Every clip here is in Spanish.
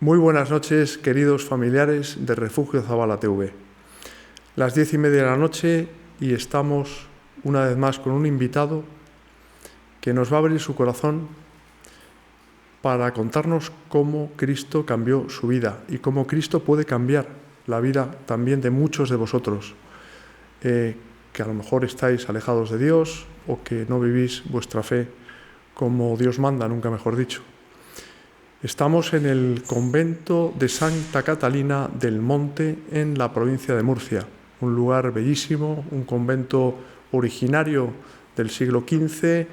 Muy buenas noches, queridos familiares de Refugio Zabala TV. Las 10:30 de la noche y estamos una vez más con un invitado que nos va a abrir su corazón para contarnos cómo Cristo cambió su vida y cómo Cristo puede cambiar la vida también de muchos de vosotros, que a lo mejor estáis alejados de Dios o que no vivís vuestra fe como Dios manda, nunca mejor dicho. Estamos en el convento de Santa Catalina del Monte, en la provincia de Murcia. Un lugar bellísimo, un convento originario del siglo XV,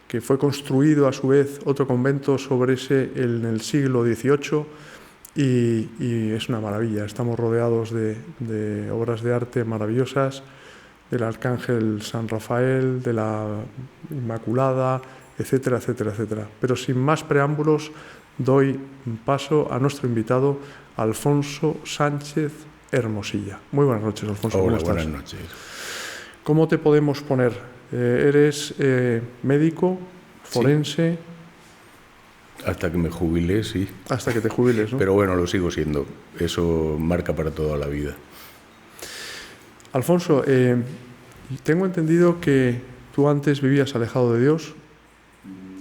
que fue construido a su vez otro convento sobre ese en el siglo XVIII, y es una maravilla. Estamos rodeados de obras de arte maravillosas, del Arcángel San Rafael, de la Inmaculada, etcétera, etcétera, etcétera. Pero sin más preámbulos, doy paso a nuestro invitado, Alfonso Sánchez Hermosilla. Muy buenas noches, Alfonso. Hola, ¿cómo estás? buenas noches. ¿Cómo te podemos poner? ¿Eres médico, forense? Sí. Hasta que me jubile, sí. Hasta que te jubiles, ¿no? Pero bueno, lo sigo siendo. Eso marca para toda la vida. Alfonso, tengo entendido que tú antes vivías alejado de Dios.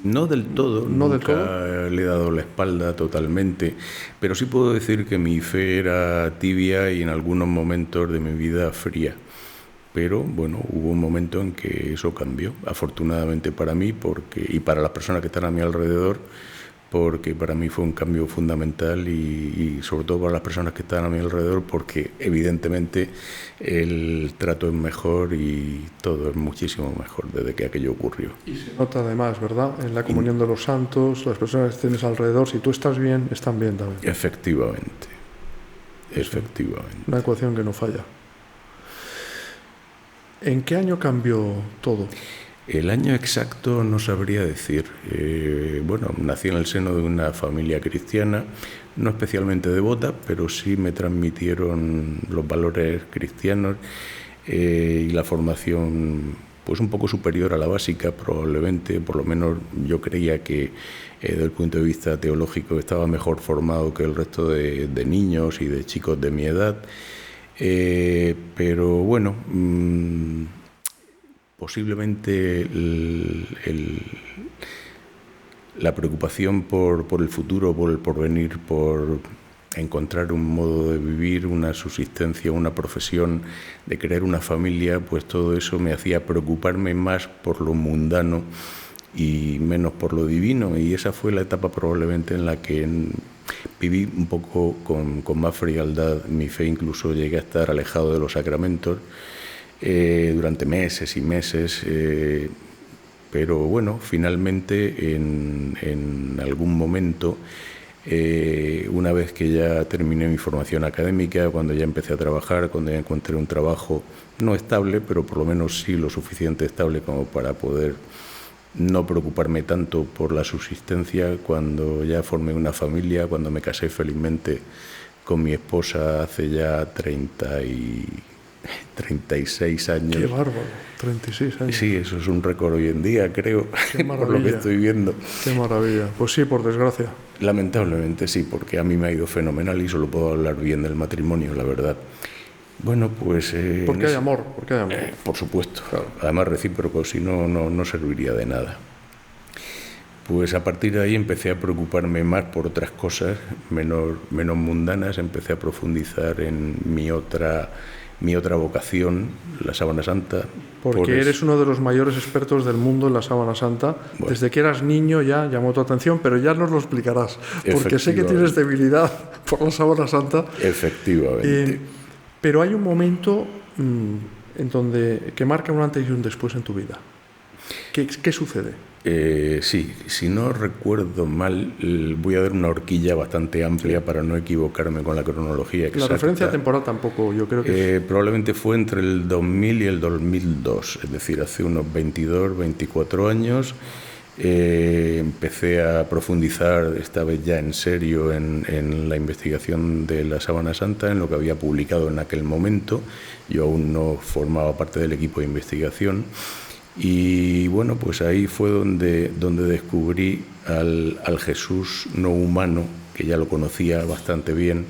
No del todo, ¿No nunca del todo? le he dado la espalda totalmente, pero sí puedo decir que mi fe era tibia y en algunos momentos de mi vida fría. Pero bueno, hubo un momento en que eso cambió, afortunadamente para mí y para las personas que están a mi alrededor, porque para mí fue un cambio fundamental y sobre todo para las personas que están a mi alrededor, porque evidentemente el trato es mejor y todo es muchísimo mejor desde que aquello ocurrió. Y se nota además, ¿verdad? En la comunión de los santos, las personas que tienes alrededor, si tú estás bien, están bien también. Efectivamente. Una ecuación que no falla. ¿En qué año cambió todo? El año exacto no sabría decir. Bueno, nací en el seno de una familia cristiana, no especialmente devota, pero sí me transmitieron los valores cristianos y la formación pues un poco superior a la básica, probablemente. Por lo menos yo creía que desde el punto de vista teológico estaba mejor formado que el resto de niños y de chicos de mi edad. Pero bueno, posiblemente la preocupación por el futuro, por el porvenir, por encontrar un modo de vivir, una subsistencia, una profesión, de crear una familia, pues todo eso me hacía preocuparme más por lo mundano y menos por lo divino, y esa fue la etapa probablemente en la que viví un poco con más frialdad mi fe. Incluso llegué a estar alejado de los sacramentos durante meses y meses, pero bueno, finalmente en algún momento, una vez que ya terminé mi formación académica, cuando ya empecé a trabajar, cuando ya encontré un trabajo no estable, pero por lo menos sí lo suficiente estable como para poder no preocuparme tanto por la subsistencia, cuando ya formé una familia, cuando me casé felizmente con mi esposa hace ya 36 años. ¡Qué bárbaro! 36 años. Sí, eso es un récord hoy en día, creo, por lo que estoy viendo. ¡Qué maravilla! Pues sí, por desgracia. Lamentablemente sí, porque a mí me ha ido fenomenal y solo puedo hablar bien del matrimonio, la verdad. Bueno, pues... Porque hay amor, porque hay amor. Por supuesto, claro. Además recíproco, si no, no serviría de nada. Pues a partir de ahí empecé a preocuparme más por otras cosas menos mundanas. Empecé a profundizar en mi otra vocación, la Sábana Santa. Porque eres uno de los mayores expertos del mundo en la Sábana Santa. Bueno, desde que eras niño ya llamó tu atención, pero ya nos lo explicarás, porque sé que tienes debilidad por la Sábana Santa. Efectivamente. Pero hay un momento que marca un antes y un después en tu vida. ¿Qué sucede? Sí, si no recuerdo mal, voy a dar una horquilla bastante amplia para no equivocarme con la cronología exacta. La referencia temporal tampoco, yo creo que probablemente fue entre el 2000 y el 2002, es decir, hace unos 22, 24 años. Empecé a profundizar, esta vez ya en serio, en la investigación de la Sábana Santa, en lo que había publicado en aquel momento. Yo aún no formaba parte del equipo de investigación. Y bueno, pues ahí fue donde descubrí al Jesús no humano que ya lo conocía bastante bien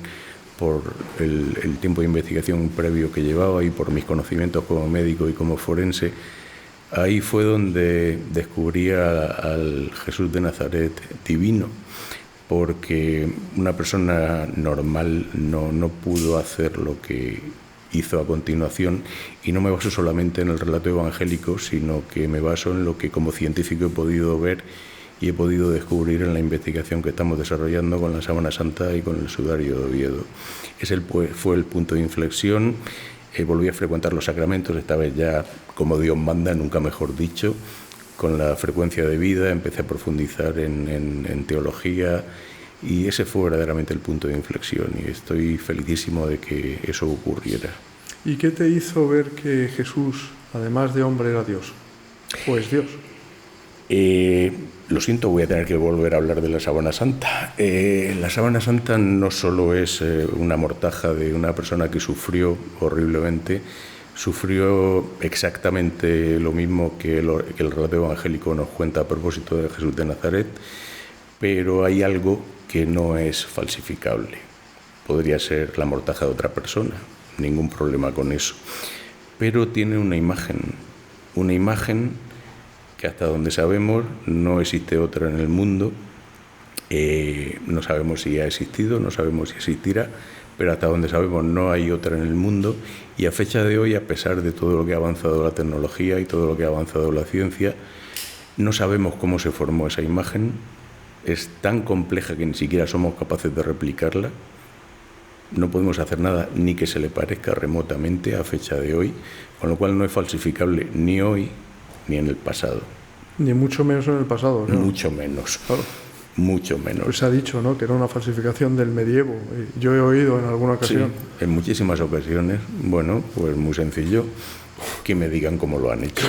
por el tiempo de investigación previo que llevaba y por mis conocimientos como médico y como forense, ahí fue donde descubrí al Jesús de Nazaret divino, porque una persona normal no pudo hacer lo que hizo a continuación, y no me baso solamente en el relato evangélico, sino que me baso en lo que como científico he podido ver y he podido descubrir en la investigación que estamos desarrollando con la Sábana Santa y con el Sudario de Oviedo. Fue el punto de inflexión. Volví a frecuentar los sacramentos, esta vez ya como Dios manda, nunca mejor dicho, con la frecuencia de vida. Empecé a profundizar en teología, y ese fue verdaderamente el punto de inflexión, y estoy felicísimo de que eso ocurriera. ¿Y qué te hizo ver que Jesús, además de hombre, era Dios? Pues Dios. Lo siento, voy a tener que volver a hablar de la Sábana Santa. La Sábana Santa no solo es una mortaja de una persona que sufrió horriblemente, sufrió exactamente lo mismo que el relato evangélico nos cuenta a propósito de Jesús de Nazaret, pero hay algo que no es falsificable. Podría ser la mortaja de otra persona, ningún problema con eso, pero tiene una imagen que hasta donde sabemos no existe otra en el mundo. No sabemos si ha existido, no sabemos si existirá, pero hasta donde sabemos no hay otra en el mundo, y a fecha de hoy, a pesar de todo lo que ha avanzado la tecnología y todo lo que ha avanzado la ciencia, no sabemos cómo se formó esa imagen. Es tan compleja que ni siquiera somos capaces de replicarla. No podemos hacer nada ni que se le parezca remotamente a fecha de hoy, con lo cual no es falsificable ni hoy ni en el pasado. Ni mucho menos en el pasado, ¿no? Mucho menos. Claro. Mucho menos. Pues se ha dicho, ¿no?, que era una falsificación del medievo. Yo he oído en alguna ocasión. Sí, en muchísimas ocasiones. Bueno, pues muy sencillo, que me digan cómo lo han hecho.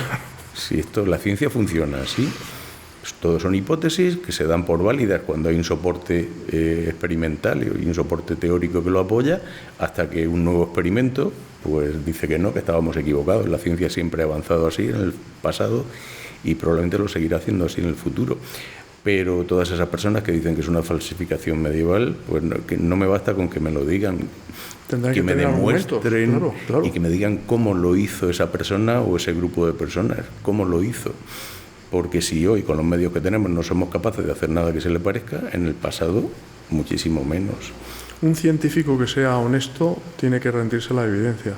Si la ciencia funciona así, pues todos son hipótesis que se dan por válidas cuando hay un soporte experimental y un soporte teórico que lo apoya, hasta que un nuevo experimento pues dice que no, que estábamos equivocados. La ciencia siempre ha avanzado así en el pasado y probablemente lo seguirá haciendo así en el futuro. Pero todas esas personas que dicen que es una falsificación medieval, pues que no me basta con que me lo digan, que me demuestren, claro. Y que me digan cómo lo hizo esa persona o ese grupo de personas, cómo lo hizo. Porque si hoy, con los medios que tenemos, no somos capaces de hacer nada que se le parezca, en el pasado, muchísimo menos. Un científico que sea honesto tiene que rendirse a la evidencia.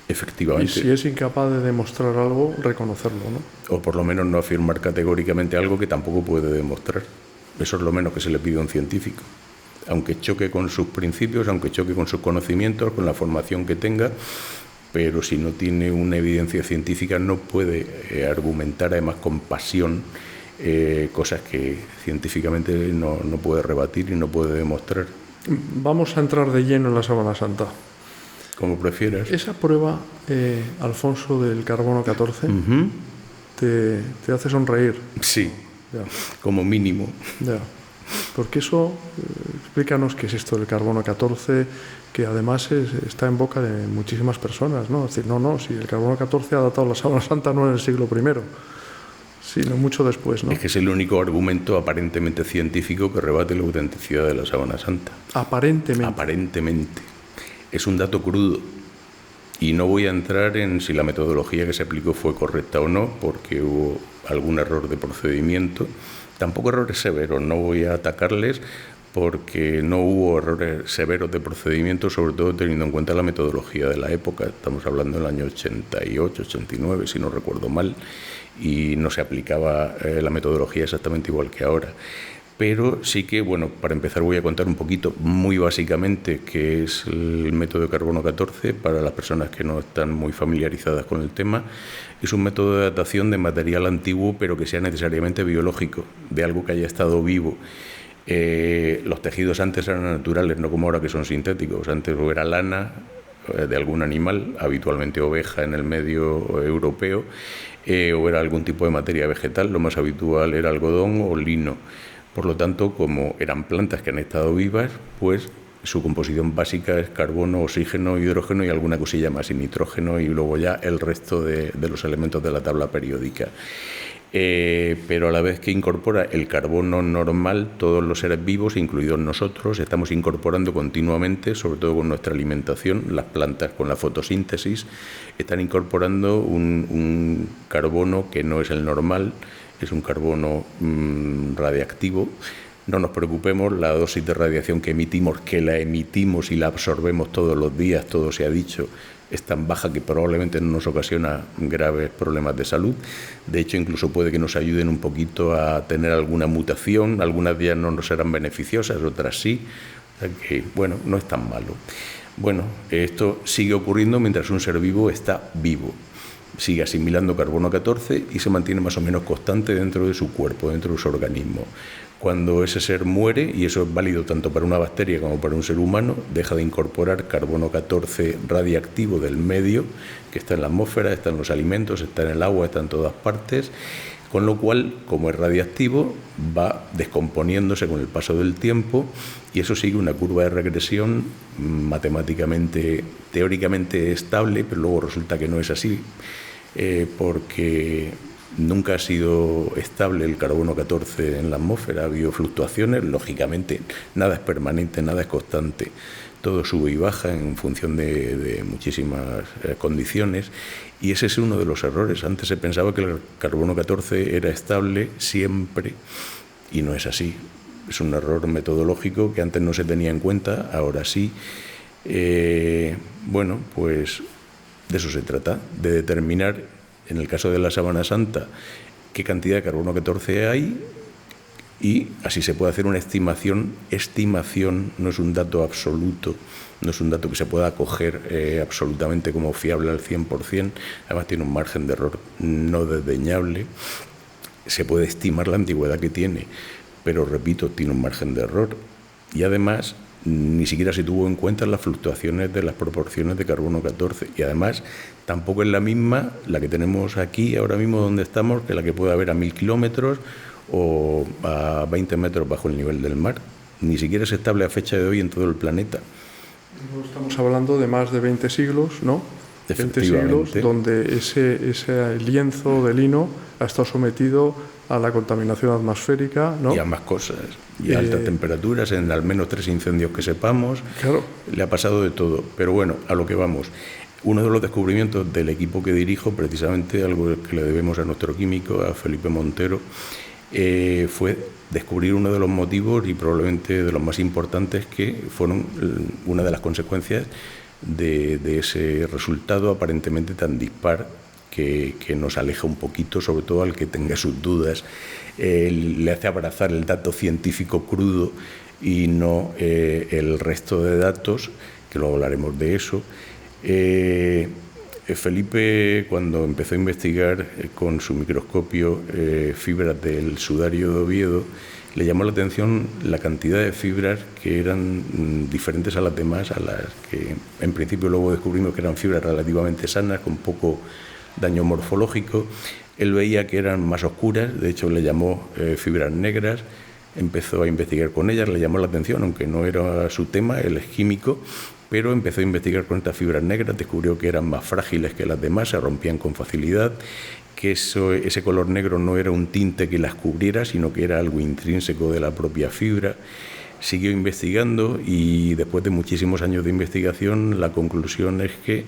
Efectivamente. Y si es incapaz de demostrar algo, reconocerlo, ¿no? O por lo menos no afirmar categóricamente algo que tampoco puede demostrar. Eso es lo menos que se le pide a un científico. Aunque choque con sus principios, aunque choque con sus conocimientos, con la formación que tenga, pero si no tiene una evidencia científica no puede argumentar, además con pasión, cosas que científicamente no puede rebatir y no puede demostrar. Vamos a entrar de lleno en la Sábana Santa. Como prefieras. Esa prueba, Alfonso, del carbono 14, te hace sonreír. Sí, ya. Como mínimo. Ya. Porque eso, explícanos qué es esto del carbono 14, que además está en boca de muchísimas personas, ¿no? Es decir, si el carbono 14 ha datado la Sábana Santa no en el siglo I, sino mucho después, ¿no? Es que es el único argumento aparentemente científico que rebate la autenticidad de la Sábana Santa. Aparentemente. Aparentemente. Es un dato crudo. Y no voy a entrar en si la metodología que se aplicó fue correcta o no, porque hubo algún error de procedimiento. Tampoco errores severos, no voy a atacarles porque no hubo errores severos de procedimiento, sobre todo teniendo en cuenta la metodología de la época. Estamos hablando del año 88, 89, si no recuerdo mal, y no se aplicaba la metodología exactamente igual que ahora. Pero sí que, para empezar voy a contar un poquito, muy básicamente, qué es el método de carbono 14 para las personas que no están muy familiarizadas con el tema. Es un método de datación de material antiguo, pero que sea necesariamente biológico, de algo que haya estado vivo. Los tejidos antes eran naturales, no como ahora que son sintéticos. Antes era lana de algún animal, habitualmente oveja en el medio europeo, o era algún tipo de materia vegetal. Lo más habitual era algodón o lino. Por lo tanto, como eran plantas que han estado vivas, pues su composición básica es carbono, oxígeno, hidrógeno y alguna cosilla más, y nitrógeno, y luego ya el resto de los elementos de la tabla periódica. pero a la vez que incorpora el carbono normal, todos los seres vivos, incluidos nosotros, estamos incorporando continuamente, sobre todo con nuestra alimentación, las plantas con la fotosíntesis, están incorporando un carbono que no es el normal, es un carbono radiactivo. No nos preocupemos, la dosis de radiación que emitimos, que la emitimos y la absorbemos todos los días, todo se ha dicho, es tan baja que probablemente no nos ocasiona graves problemas de salud. De hecho, incluso puede que nos ayuden un poquito a tener alguna mutación. Algunas de ellas no nos serán beneficiosas, otras sí. O sea que, bueno, no es tan malo. Bueno, esto sigue ocurriendo mientras un ser vivo está vivo. Sigue asimilando carbono 14 y se mantiene más o menos constante dentro de su cuerpo, dentro de su organismo. Cuando ese ser muere, y eso es válido tanto para una bacteria como para un ser humano, deja de incorporar carbono 14 radiactivo del medio, que está en la atmósfera, está en los alimentos, está en el agua, está en todas partes, con lo cual, como es radiactivo, va descomponiéndose con el paso del tiempo y eso sigue una curva de regresión matemáticamente, teóricamente estable, pero luego resulta que no es así, porque nunca ha sido estable el carbono 14 en la atmósfera, ha habido fluctuaciones, lógicamente nada es permanente, nada es constante, todo sube y baja en función de muchísimas condiciones y ese es uno de los errores. Antes se pensaba que el carbono 14 era estable siempre y no es así, es un error metodológico que antes no se tenía en cuenta, ahora sí. Bueno, pues de eso se trata, de determinar, en el caso de la Sábana Santa, qué cantidad de carbono 14 hay y así se puede hacer una estimación. Estimación no es un dato absoluto, no es un dato que se pueda acoger absolutamente como fiable al 100%, además tiene un margen de error no desdeñable. Se puede estimar la antigüedad que tiene, pero repito, tiene un margen de error y además ni siquiera se tuvo en cuenta las fluctuaciones de las proporciones de carbono 14 y además tampoco es la misma la que tenemos aquí ahora mismo donde estamos que la que puede haber a 1000 kilómetros o a 20 metros bajo el nivel del mar. Ni siquiera es estable a fecha de hoy en todo el planeta. Estamos hablando de más de 20 siglos, ¿no? 20 siglos donde ese lienzo de lino ha estado sometido a la contaminación atmosférica, ¿no? Y a más cosas, y a altas temperaturas, en al menos 3 incendios que sepamos. Claro. Le ha pasado de todo, pero bueno, a lo que vamos. Uno de los descubrimientos del equipo que dirijo, precisamente algo que le debemos a nuestro químico, a Felipe Montero, fue descubrir uno de los motivos y probablemente de los más importantes que fueron una de las consecuencias de ese resultado aparentemente tan dispar que nos aleja un poquito, sobre todo al que tenga sus dudas, le hace abrazar el dato científico crudo y no el resto de datos, que luego hablaremos de eso. Felipe, cuando empezó a investigar con su microscopio fibras del sudario de Oviedo, le llamó la atención la cantidad de fibras que eran diferentes a las demás, a las que en principio luego descubrimos que eran fibras relativamente sanas, con poco daño morfológico. Él veía que eran más oscuras, de hecho le llamó fibras negras, empezó a investigar con ellas, le llamó la atención, aunque no era su tema, él es químico, pero empezó a investigar con estas fibras negras, descubrió que eran más frágiles que las demás, se rompían con facilidad, que ese color negro no era un tinte que las cubriera, sino que era algo intrínseco de la propia fibra. Siguió investigando y después de muchísimos años de investigación la conclusión es que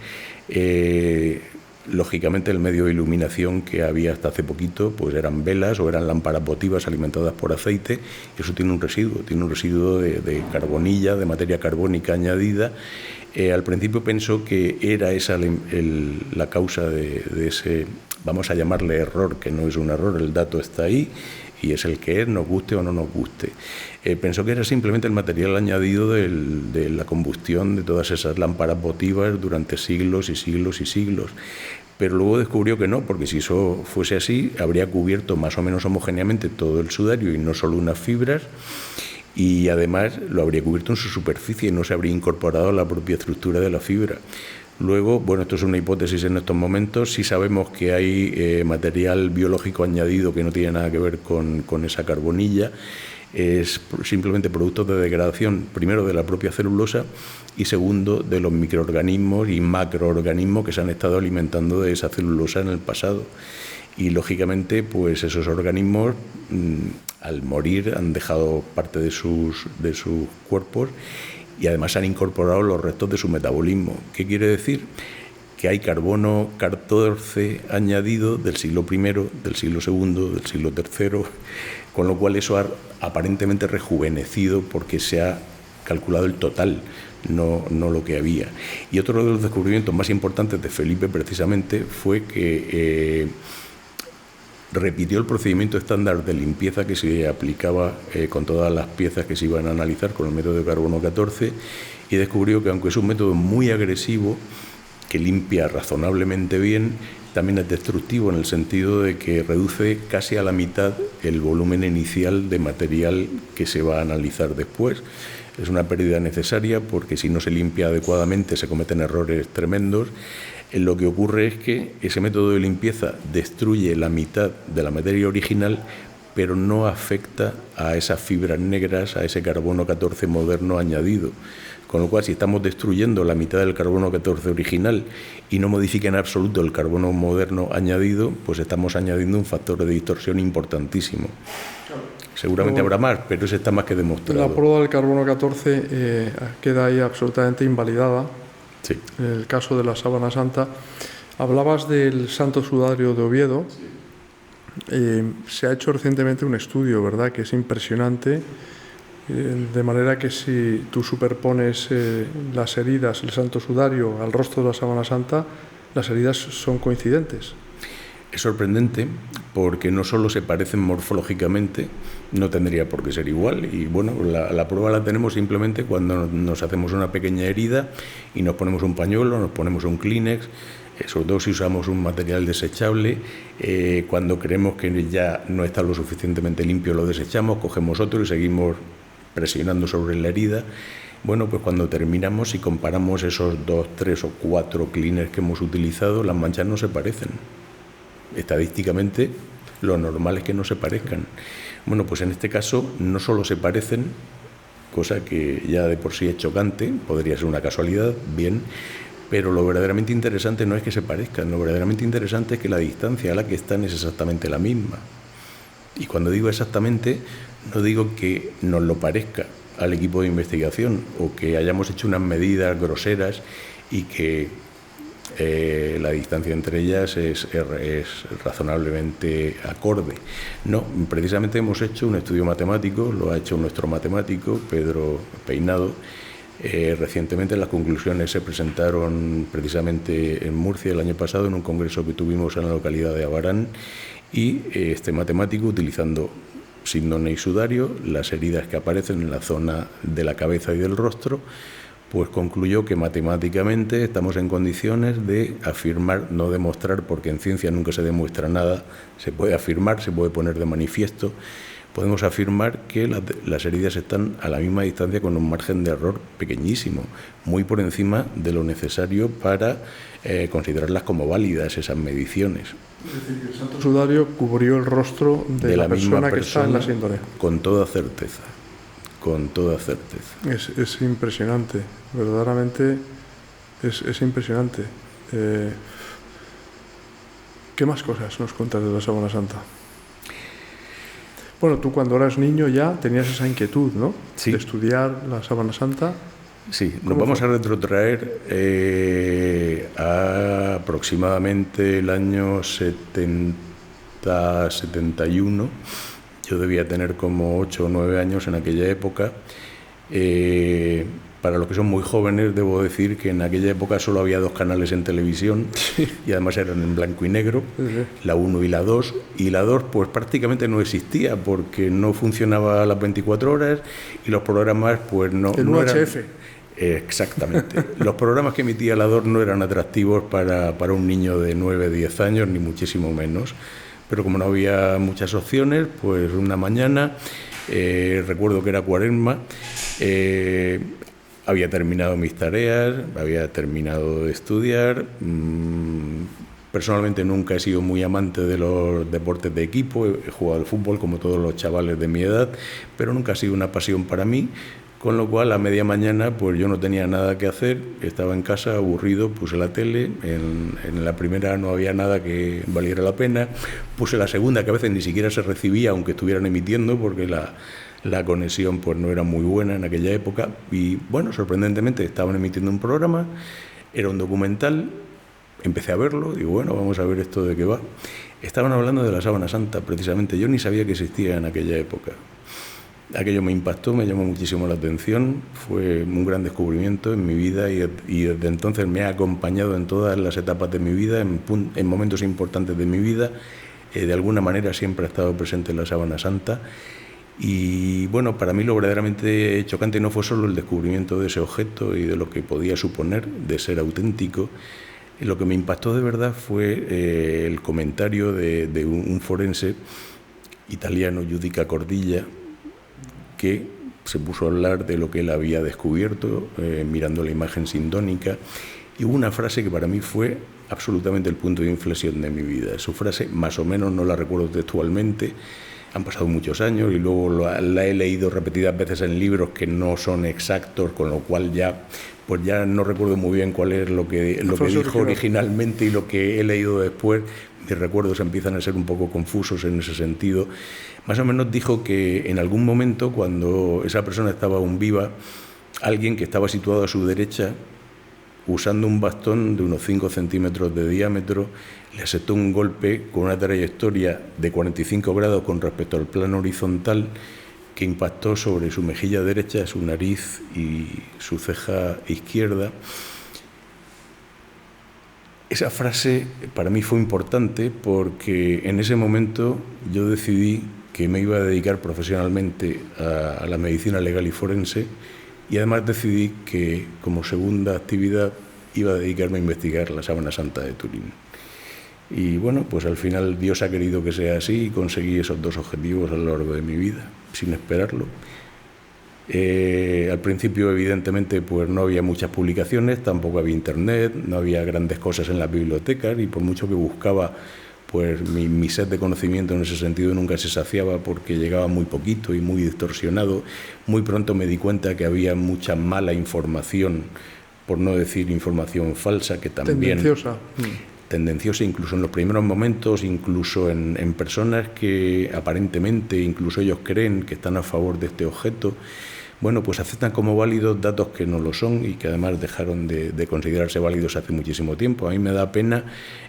lógicamente el medio de iluminación que había hasta hace poquito pues eran velas o eran lámparas votivas alimentadas por aceite, y eso tiene un residuo de carbonilla, de materia carbónica añadida. Al principio pensó que era esa la causa de ese, vamos a llamarle error, que no es un error, el dato está ahí y es el que es, nos guste o no nos guste. Pensó que era simplemente el material añadido de la combustión de todas esas lámparas votivas durante siglos y siglos y siglos. Pero luego descubrió que no, porque si eso fuese así, habría cubierto más o menos homogéneamente todo el sudario y no solo unas fibras, y además lo habría cubierto en su superficie y no se habría incorporado a la propia estructura de la fibra. Luego, bueno, esto es una hipótesis en estos momentos, sí sabemos que hay material biológico añadido que no tiene nada que ver con esa carbonilla, es simplemente producto de degradación, primero de la propia celulosa y segundo de los microorganismos y macroorganismos que se han estado alimentando de esa celulosa en el pasado. y lógicamente pues esos organismos al morir han dejado parte de sus cuerpos y además han incorporado los restos de su metabolismo. ¿Qué quiere decir? Que hay carbono 14 añadido del siglo I, del siglo II, del siglo III, con lo cual eso ha aparentemente rejuvenecido porque se ha calculado el total, no lo que había. Y otro de los descubrimientos más importantes de Felipe precisamente fue que repitió el procedimiento estándar de limpieza que se aplicaba con todas las piezas que se iban a analizar con el método de carbono 14 y descubrió que aunque es un método muy agresivo, que limpia razonablemente bien, también es destructivo en el sentido de que reduce casi a la mitad el volumen inicial de material que se va a analizar después. Es una pérdida necesaria porque si no se limpia adecuadamente se cometen errores tremendos. Lo que ocurre es que ese método de limpieza destruye la mitad de la materia original, pero no afecta a esas fibras negras, a ese carbono 14 moderno añadido. Con lo cual, si estamos destruyendo la mitad del carbono 14 original y no modifica en absoluto el carbono moderno añadido, pues estamos añadiendo un factor de distorsión importantísimo. Seguramente habrá más, pero ese está más que demostrado. La prueba del carbono 14 queda ahí absolutamente invalidada. Sí. En el caso de la sábana santa, hablabas del Santo Sudario de Oviedo. Se ha hecho recientemente un estudio, ¿verdad?, que es impresionante, de manera que si tú superpones las heridas, el Santo Sudario, al rostro de la sábana santa, las heridas son coincidentes. Es sorprendente porque no solo se parecen morfológicamente, no tendría por qué ser igual. Y bueno, la prueba la tenemos simplemente cuando nos hacemos una pequeña herida y nos ponemos un pañuelo, nos ponemos un Kleenex, sobre todo si usamos un material desechable. Cuando creemos que ya no está lo suficientemente limpio, lo desechamos, cogemos otro y seguimos presionando sobre la herida. Bueno, pues cuando terminamos y comparamos esos 2, 3 o 4 Kleenex que hemos utilizado, las manchas no se parecen. Estadísticamente, lo normal es que no se parezcan. Bueno, pues en este caso no solo se parecen, cosa que ya de por sí es chocante, podría ser una casualidad, bien, pero lo verdaderamente interesante no es que se parezcan, lo verdaderamente interesante es que la distancia a la que están es exactamente la misma. Y cuando digo exactamente, no digo que nos lo parezca al equipo de investigación o que hayamos hecho unas medidas groseras y que la distancia entre ellas es razonablemente acorde. No, precisamente hemos hecho un estudio matemático, lo ha hecho nuestro matemático, Pedro Peinado. Recientemente las conclusiones se presentaron precisamente en Murcia el año pasado en un congreso que tuvimos en la localidad de Abarán y este matemático, utilizando síndone y sudario, las heridas que aparecen en la zona de la cabeza y del rostro, pues concluyó que matemáticamente estamos en condiciones de afirmar, no demostrar, porque en ciencia nunca se demuestra nada, se puede afirmar, se puede poner de manifiesto, podemos afirmar que las heridas están a la misma distancia con un margen de error pequeñísimo, muy por encima de lo necesario para considerarlas como válidas esas mediciones. Es decir, el Santo Sudario cubrió el rostro de la persona que está en la síndrome. Con toda certeza. Con toda certeza. Es impresionante, verdaderamente es impresionante. ¿Qué más cosas nos cuentas de la sábana santa? Bueno, tú cuando eras niño ya tenías esa inquietud, ¿no? Sí. De estudiar la sábana santa. Sí, nos vamos a retrotraer a aproximadamente el año 70-71. Yo debía tener como 8 o 9 años en aquella época. Para los que son muy jóvenes, debo decir que en aquella época solo había 2 canales en televisión, sí, y además eran en blanco y negro, sí, la 1 y la 2. Y la 2 pues prácticamente no existía porque no funcionaba a las 24 horas y los programas pues no... El UHF. Exactamente. Los programas que emitía la 2 no eran atractivos para un niño de 9, 10 años, ni muchísimo menos. Pero como no había muchas opciones, pues una mañana, recuerdo que era Cuaresma, había terminado mis tareas, había terminado de estudiar. Personalmente nunca he sido muy amante de los deportes de equipo, he jugado al fútbol como todos los chavales de mi edad, pero nunca ha sido una pasión para mí. Con lo cual, a media mañana, pues yo no tenía nada que hacer, estaba en casa aburrido, puse la tele, en la primera no había nada que valiera la pena, puse la segunda, que a veces ni siquiera se recibía, aunque estuvieran emitiendo, porque la conexión pues no era muy buena en aquella época, y bueno, sorprendentemente estaban emitiendo un programa, era un documental, empecé a verlo, digo, bueno, vamos a ver esto de qué va. Estaban hablando de la Sábana Santa, precisamente, yo ni sabía que existía en aquella época. Aquello me impactó, me llamó muchísimo la atención, fue un gran descubrimiento en mi vida y desde entonces me ha acompañado en todas las etapas de mi vida, en momentos importantes de mi vida. De alguna manera siempre ha estado presente en la Sábana Santa y bueno, para mí lo verdaderamente chocante no fue solo el descubrimiento de ese objeto y de lo que podía suponer de ser auténtico. Lo que me impactó de verdad fue el comentario de un forense italiano, Giudica Cordilla, que se puso a hablar de lo que él había descubierto, mirando la imagen sindónica, y hubo una frase que para mí fue absolutamente el punto de inflexión de mi vida. Su frase, más o menos, no la recuerdo textualmente, han pasado muchos años y luego la he leído repetidas veces en libros que no son exactos, con lo cual ya no recuerdo muy bien cuál es lo que dijo originalmente y lo que he leído después. Mis recuerdos empiezan a ser un poco confusos en ese sentido. Más o menos dijo que en algún momento, cuando esa persona estaba aún viva, alguien que estaba situado a su derecha, usando un bastón de unos 5 centímetros de diámetro, le asestó un golpe con una trayectoria de 45 grados con respecto al plano horizontal que impactó sobre su mejilla derecha, su nariz y su ceja izquierda. Esa frase para mí fue importante porque en ese momento yo decidí que me iba a dedicar profesionalmente a la medicina legal y forense y además decidí que como segunda actividad iba a dedicarme a investigar la Sábana Santa de Turín. Y bueno, pues al final Dios ha querido que sea así y conseguí esos dos objetivos a lo largo de mi vida, sin esperarlo. Al principio, evidentemente, pues no había muchas publicaciones, tampoco había internet, no había grandes cosas en las bibliotecas y por mucho que buscaba, pues mi sed de conocimiento en ese sentido nunca se saciaba porque llegaba muy poquito y muy distorsionado. Muy pronto me di cuenta que había mucha mala información, por no decir información falsa, que también... Tendenciosa incluso en los primeros momentos, incluso en personas que aparentemente, incluso ellos creen que están a favor de este objeto, bueno, pues aceptan como válidos datos que no lo son y que además dejaron de considerarse válidos hace muchísimo tiempo. A mí me da pena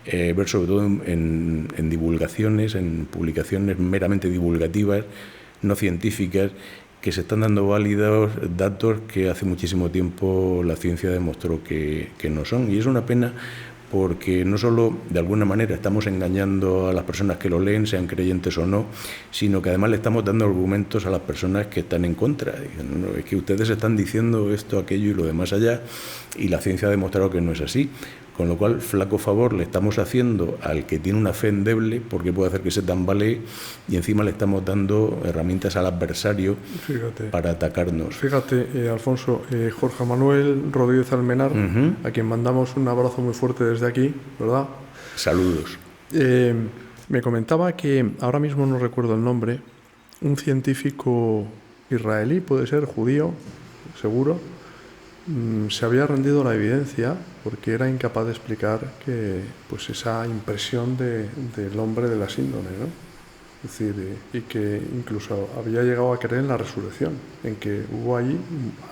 ver sobre todo en divulgaciones, en publicaciones meramente divulgativas, no científicas, que se están dando válidos datos que hace muchísimo tiempo la ciencia demostró que no son. Y es una pena porque no solo de alguna manera estamos engañando a las personas que lo leen, sean creyentes o no, sino que además le estamos dando argumentos a las personas que están en contra. Dicen, no, es que ustedes están diciendo esto, aquello y lo demás allá, y la ciencia ha demostrado que no es así. Con lo cual, flaco favor le estamos haciendo al que tiene una fe endeble, porque puede hacer que se tambalee, y encima le estamos dando herramientas al adversario para atacarnos. Fíjate, Alfonso, Jorge Manuel Rodríguez Almenar, a quien mandamos un abrazo muy fuerte desde aquí, ¿verdad? Saludos. Me comentaba que, ahora mismo no recuerdo el nombre, un científico israelí, puede ser, judío, seguro, se había rendido a la evidencia porque era incapaz de explicar que, pues, esa impresión del hombre de la síndrome, ¿no? Es decir, y que incluso había llegado a creer en la resurrección, en que hubo allí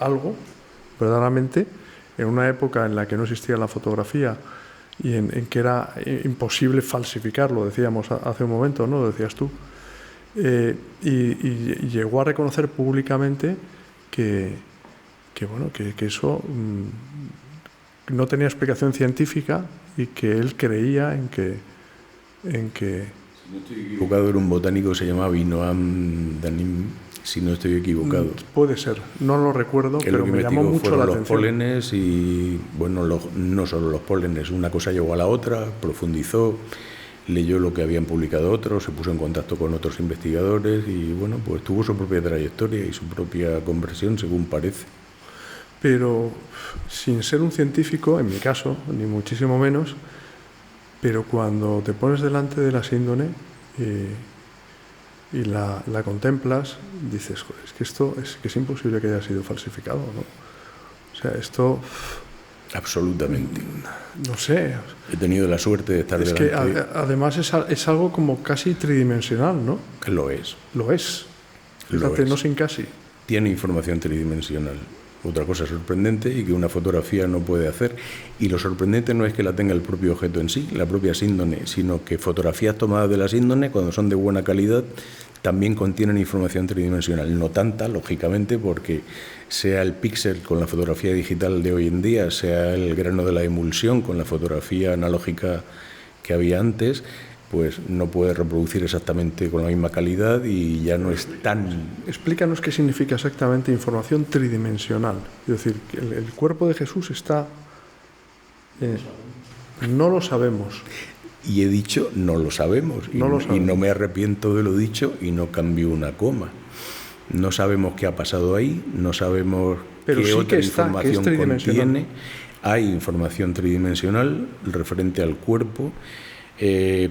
algo, verdaderamente, en una época en la que no existía la fotografía y en que era imposible falsificarlo, decíamos hace un momento, ¿no? Lo decías tú. Y llegó a reconocer públicamente que eso no tenía explicación científica y que él creía en que... Si no estoy equivocado, era un botánico que se llamaba Binoam Danim, si no estoy equivocado. Puede ser, no lo recuerdo, pero me llamó mucho la atención. Los pólenes y, bueno, no solo los pólenes, una cosa llegó a la otra, profundizó, leyó lo que habían publicado otros, se puso en contacto con otros investigadores y, bueno, pues tuvo su propia trayectoria y su propia conversión, según parece. Pero sin ser un científico, en mi caso, ni muchísimo menos, pero cuando te pones delante de la síndrome, y la contemplas, dices, joder, es que esto es imposible que haya sido falsificado, ¿no? O sea, esto... Absolutamente. No sé. He tenido la suerte de estar delante. Es que además es algo como casi tridimensional, ¿no? Lo es. Lo es. Fíjate, no sin casi. Tiene información tridimensional. Otra cosa sorprendente y que una fotografía no puede hacer. Y lo sorprendente no es que la tenga el propio objeto en sí, la propia síndone, sino que fotografías tomadas de la síndone, cuando son de buena calidad, también contienen información tridimensional. No tanta, lógicamente, porque sea el píxel con la fotografía digital de hoy en día, sea el grano de la emulsión con la fotografía analógica que había antes, pues no puede reproducir exactamente con la misma calidad y ya no es tan... Explícanos qué significa exactamente información tridimensional. Es decir, que el cuerpo de Jesús está... no lo sabemos. Y he dicho, no lo sabemos. Y no me arrepiento de lo dicho y no cambio una coma. No sabemos qué ha pasado ahí, no sabemos qué otra información contiene. Hay información tridimensional referente al cuerpo.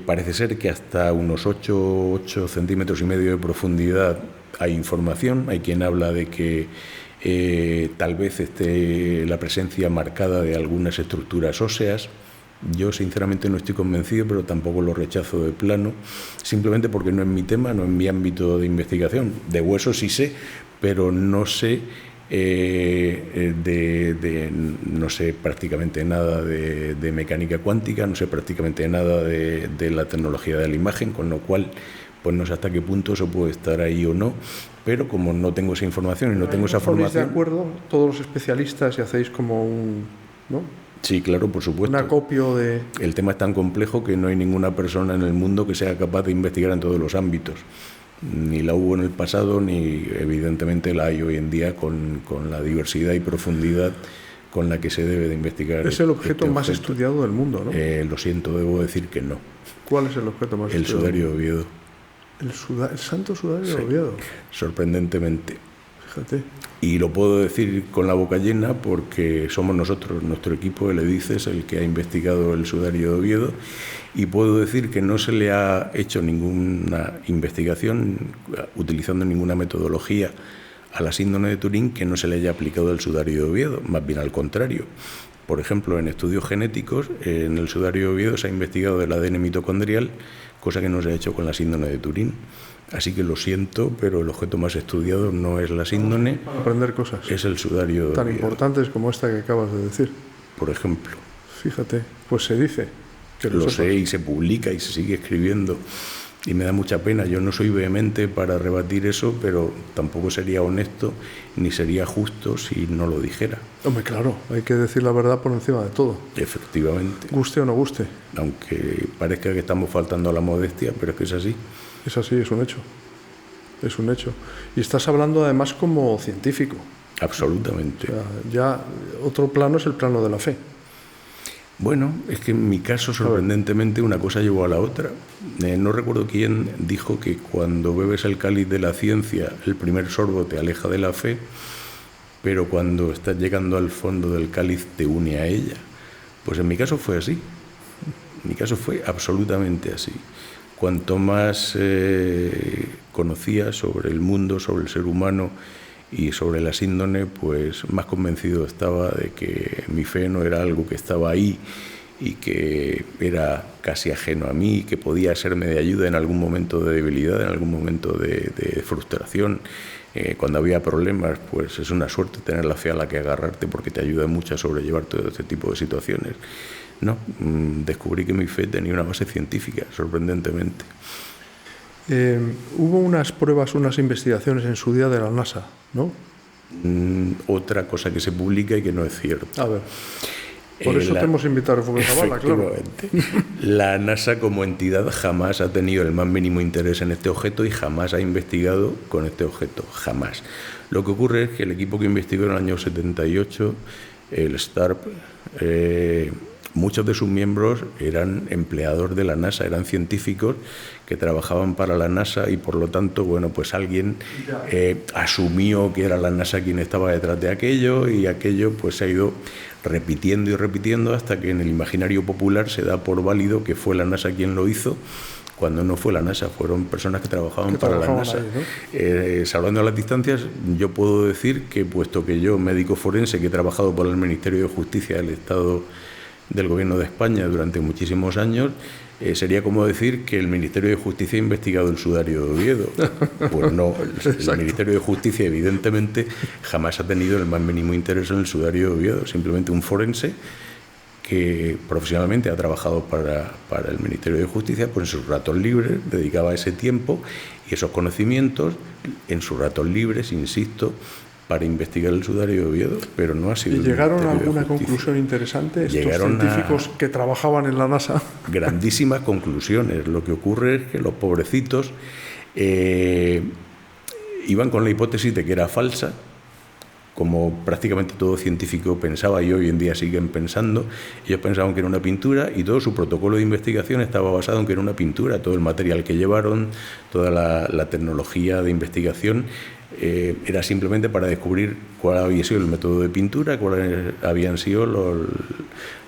Parece ser que hasta unos 8 centímetros y medio de profundidad hay información. Hay quien habla de que tal vez esté la presencia marcada de algunas estructuras óseas. Yo sinceramente no estoy convencido, pero tampoco lo rechazo de plano, simplemente porque no es mi tema, no es mi ámbito de investigación. De huesos sí sé, pero no sé no sé prácticamente nada de mecánica cuántica, no sé prácticamente nada de la tecnología de la imagen, con lo cual pues no sé hasta qué punto eso puede estar ahí o no, pero como no tengo esa información y no tengo esa formación... ¿De acuerdo todos los especialistas y hacéis como un... ¿no? Sí, claro, por supuesto. Un acopio de... El tema es tan complejo que no hay ninguna persona en el mundo que sea capaz de investigar en todos los ámbitos. Ni la hubo en el pasado, ni evidentemente la hay hoy en día con la diversidad y profundidad con la que se debe de investigar. Es el objeto más estudiado del mundo, ¿no? Lo siento, debo decir que no. ¿Cuál es el objeto más estudiado? El sudario de Oviedo. El santo sudario de Oviedo. Sorprendentemente. Fíjate. Y lo puedo decir con la boca llena porque somos nosotros, nuestro equipo de Ledices, el que ha investigado el sudario de Oviedo, y puedo decir que no se le ha hecho ninguna investigación utilizando ninguna metodología a la síndrome de Turín que no se le haya aplicado el sudario de Oviedo, más bien al contrario. Por ejemplo, en estudios genéticos, en el sudario de Oviedo se ha investigado el ADN mitocondrial, cosa que no se ha hecho con la síndrome de Turín. Así que lo siento, pero el objeto más estudiado no es la síndrome. Para aprender cosas. Es el sudario de tan Oviedo. Importantes como esta que acabas de decir. Por ejemplo. Fíjate, pues se dice. Que lo sé y se publica y se sigue escribiendo. Y me da mucha pena. Yo no soy vehemente para rebatir eso, pero tampoco sería honesto ni sería justo si no lo dijera. Hombre, claro, hay que decir la verdad por encima de todo. Efectivamente. Guste o no guste. Aunque parezca que estamos faltando a la modestia, pero es que es así. Es así, es un hecho. Es un hecho. Y estás hablando además como científico. Absolutamente. O sea, ya otro plano es el plano de la fe. Bueno, es que en mi caso, sorprendentemente, una cosa llevó a la otra. No recuerdo quién dijo que cuando bebes el cáliz de la ciencia, el primer sorbo te aleja de la fe, pero cuando estás llegando al fondo del cáliz te une a ella. Pues en mi caso fue así. En mi caso fue absolutamente así. Cuanto más conocía sobre el mundo, sobre el ser humano y sobre la síndrome, pues más convencido estaba de que mi fe no era algo que estaba ahí y que era casi ajeno a mí, que podía serme de ayuda en algún momento de debilidad, en algún momento de frustración. Cuando había problemas, pues es una suerte tener la fe a la que agarrarte porque te ayuda mucho a sobrellevar todo este tipo de situaciones. No, descubrí que mi fe tenía una base científica, sorprendentemente. Hubo unas pruebas, unas investigaciones en su día de la NASA, ¿no? Otra cosa que se publica y que no es cierto. A ver, por eso te hemos invitado a Refugio Zavala, claro. La NASA como entidad jamás ha tenido el más mínimo interés en este objeto y jamás ha investigado con este objeto, jamás. Lo que ocurre es que el equipo que investigó en el año 78, el STARP, muchos de sus miembros eran empleados de la NASA, eran científicos que trabajaban para la NASA y por lo tanto, bueno, pues alguien asumió que era la NASA quien estaba detrás de aquello y aquello pues se ha ido repitiendo y repitiendo hasta que en el imaginario popular se da por válido que fue la NASA quien lo hizo, cuando no fue la NASA, fueron personas que trabajaban para la NASA. Ahí, ¿no? Salvando las distancias, yo puedo decir que, puesto que yo, médico forense, que he trabajado por el Ministerio de Justicia del Estado del Gobierno de España durante muchísimos años, sería como decir que el Ministerio de Justicia ha investigado el sudario de Oviedo. Pues no, el Ministerio de Justicia evidentemente jamás ha tenido el más mínimo interés en el sudario de Oviedo, simplemente un forense que profesionalmente ha trabajado para el Ministerio de Justicia, pues en sus ratos libres dedicaba ese tiempo y esos conocimientos en sus ratos libres, insisto, para investigar el sudario de Oviedo, pero no ha sido... ¿Y llegaron a alguna conclusión interesante estos científicos que trabajaban en la NASA? Grandísimas conclusiones. Lo que ocurre es que los pobrecitos iban con la hipótesis de que era falsa, como prácticamente todo científico pensaba y hoy en día siguen pensando. Ellos pensaban que era una pintura y todo su protocolo de investigación estaba basado en que era una pintura. Todo el material que llevaron, toda la tecnología de investigación era simplemente para descubrir cuál había sido el método de pintura, cuáles habían sido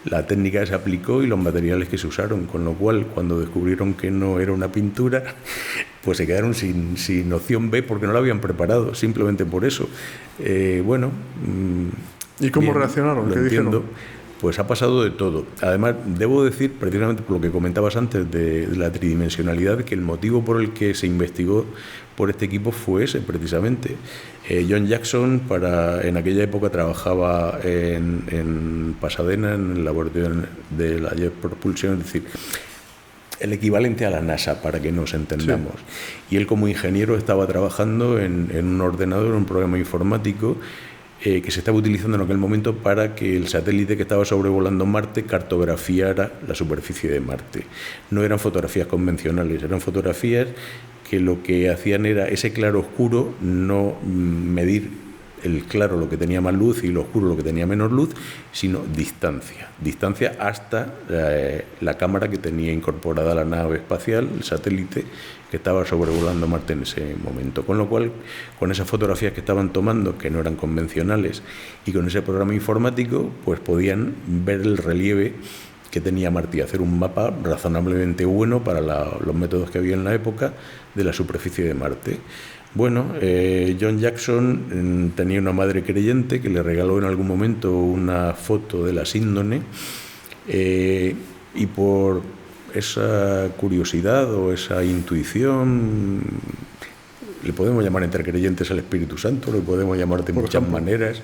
la técnica que se aplicó y los materiales que se usaron, con lo cual cuando descubrieron que no era una pintura, pues se quedaron sin opción B porque no la habían preparado, simplemente por eso. Bueno, ¿y cómo reaccionaron? Lo entiendo. Pues ha pasado de todo. Además, debo decir, precisamente por lo que comentabas antes de la tridimensionalidad, que el motivo por el que se investigó por este equipo fue ese, precisamente. John Jackson, en aquella época trabajaba en Pasadena, en el laboratorio de la Jet Propulsion, es decir, el equivalente a la NASA, para que nos entendamos. Sí. Y él, como ingeniero, estaba trabajando en un ordenador, en un programa informático, que se estaba utilizando en aquel momento para que el satélite que estaba sobrevolando Marte cartografiara la superficie de Marte. No eran fotografías convencionales, eran fotografías que lo que hacían era ese claro oscuro, no medir el claro lo que tenía más luz y lo oscuro lo que tenía menos luz, sino distancia hasta la cámara que tenía incorporada la nave espacial, el satélite que estaba sobrevolando Marte en ese momento. Con lo cual, con esas fotografías que estaban tomando, que no eran convencionales, y con ese programa informático, pues podían ver el relieve que tenía Marte y hacer un mapa razonablemente bueno para los métodos que había en la época de la superficie de Marte. Bueno, John Jackson tenía una madre creyente que le regaló en algún momento una foto de la síndone y por esa curiosidad o esa intuición, le podemos llamar entre creyentes al Espíritu Santo, lo podemos llamar de muchas maneras,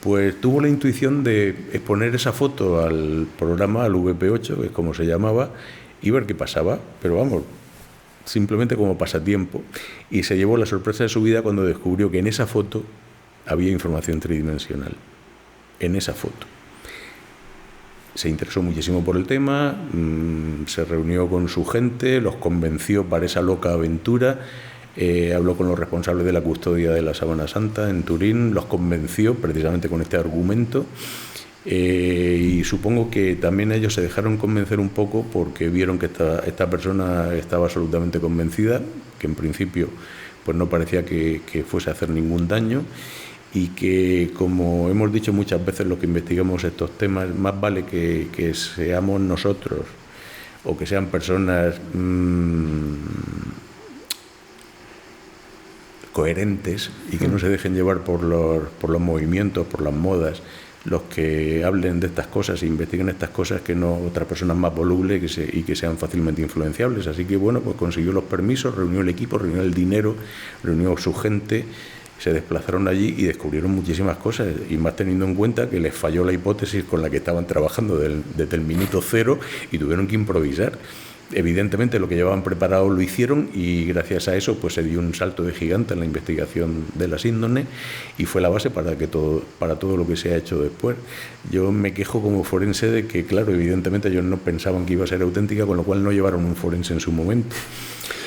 pues tuvo la intuición de exponer esa foto al programa, al VP8, que es como se llamaba, y ver qué pasaba, pero vamos, simplemente como pasatiempo, y se llevó la sorpresa de su vida cuando descubrió que en esa foto había información tridimensional, en esa foto. Se interesó muchísimo por el tema, se reunió con su gente, los convenció para esa loca aventura, habló con los responsables de la custodia de la Sábana Santa en Turín, los convenció precisamente con este argumento. Y supongo que también ellos se dejaron convencer un poco porque vieron que esta persona estaba absolutamente convencida, que en principio pues no parecía que fuese a hacer ningún daño, y que, como hemos dicho muchas veces los que investigamos estos temas, más vale que seamos nosotros o que sean personas coherentes y que no se dejen llevar por los movimientos, por las modas, los que hablen de estas cosas e investiguen estas cosas, que no otras personas más volubles y que sean fácilmente influenciables. Así que bueno, pues consiguió los permisos, reunió el equipo, reunió el dinero, reunió su gente, se desplazaron allí y descubrieron muchísimas cosas, y más teniendo en cuenta que les falló la hipótesis con la que estaban trabajando desde el minuto cero y tuvieron que improvisar. Evidentemente lo que llevaban preparado lo hicieron, y gracias a eso pues se dio un salto de gigante en la investigación de la síndone y fue la base para todo lo que se ha hecho después. Yo me quejo como forense de que, claro, evidentemente ellos no pensaban que iba a ser auténtica, con lo cual no llevaron un forense en su momento.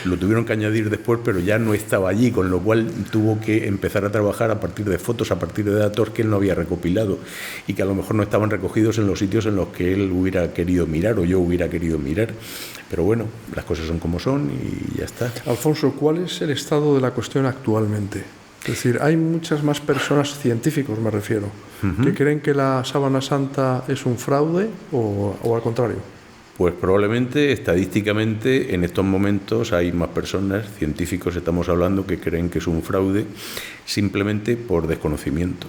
Lo tuvieron que añadir después, pero ya no estaba allí, con lo cual tuvo que empezar a trabajar a partir de fotos, a partir de datos que él no había recopilado y que a lo mejor no estaban recogidos en los sitios en los que él hubiera querido mirar o yo hubiera querido mirar. Pero bueno, las cosas son como son y ya está. Alfonso, ¿cuál es el estado de la cuestión actualmente? decir, hay muchas más personas, científicos me refiero, que creen que la sábana santa es un fraude o al contrario. Pues probablemente, estadísticamente, en estos momentos hay más personas, científicos estamos hablando, que creen que es un fraude simplemente por desconocimiento.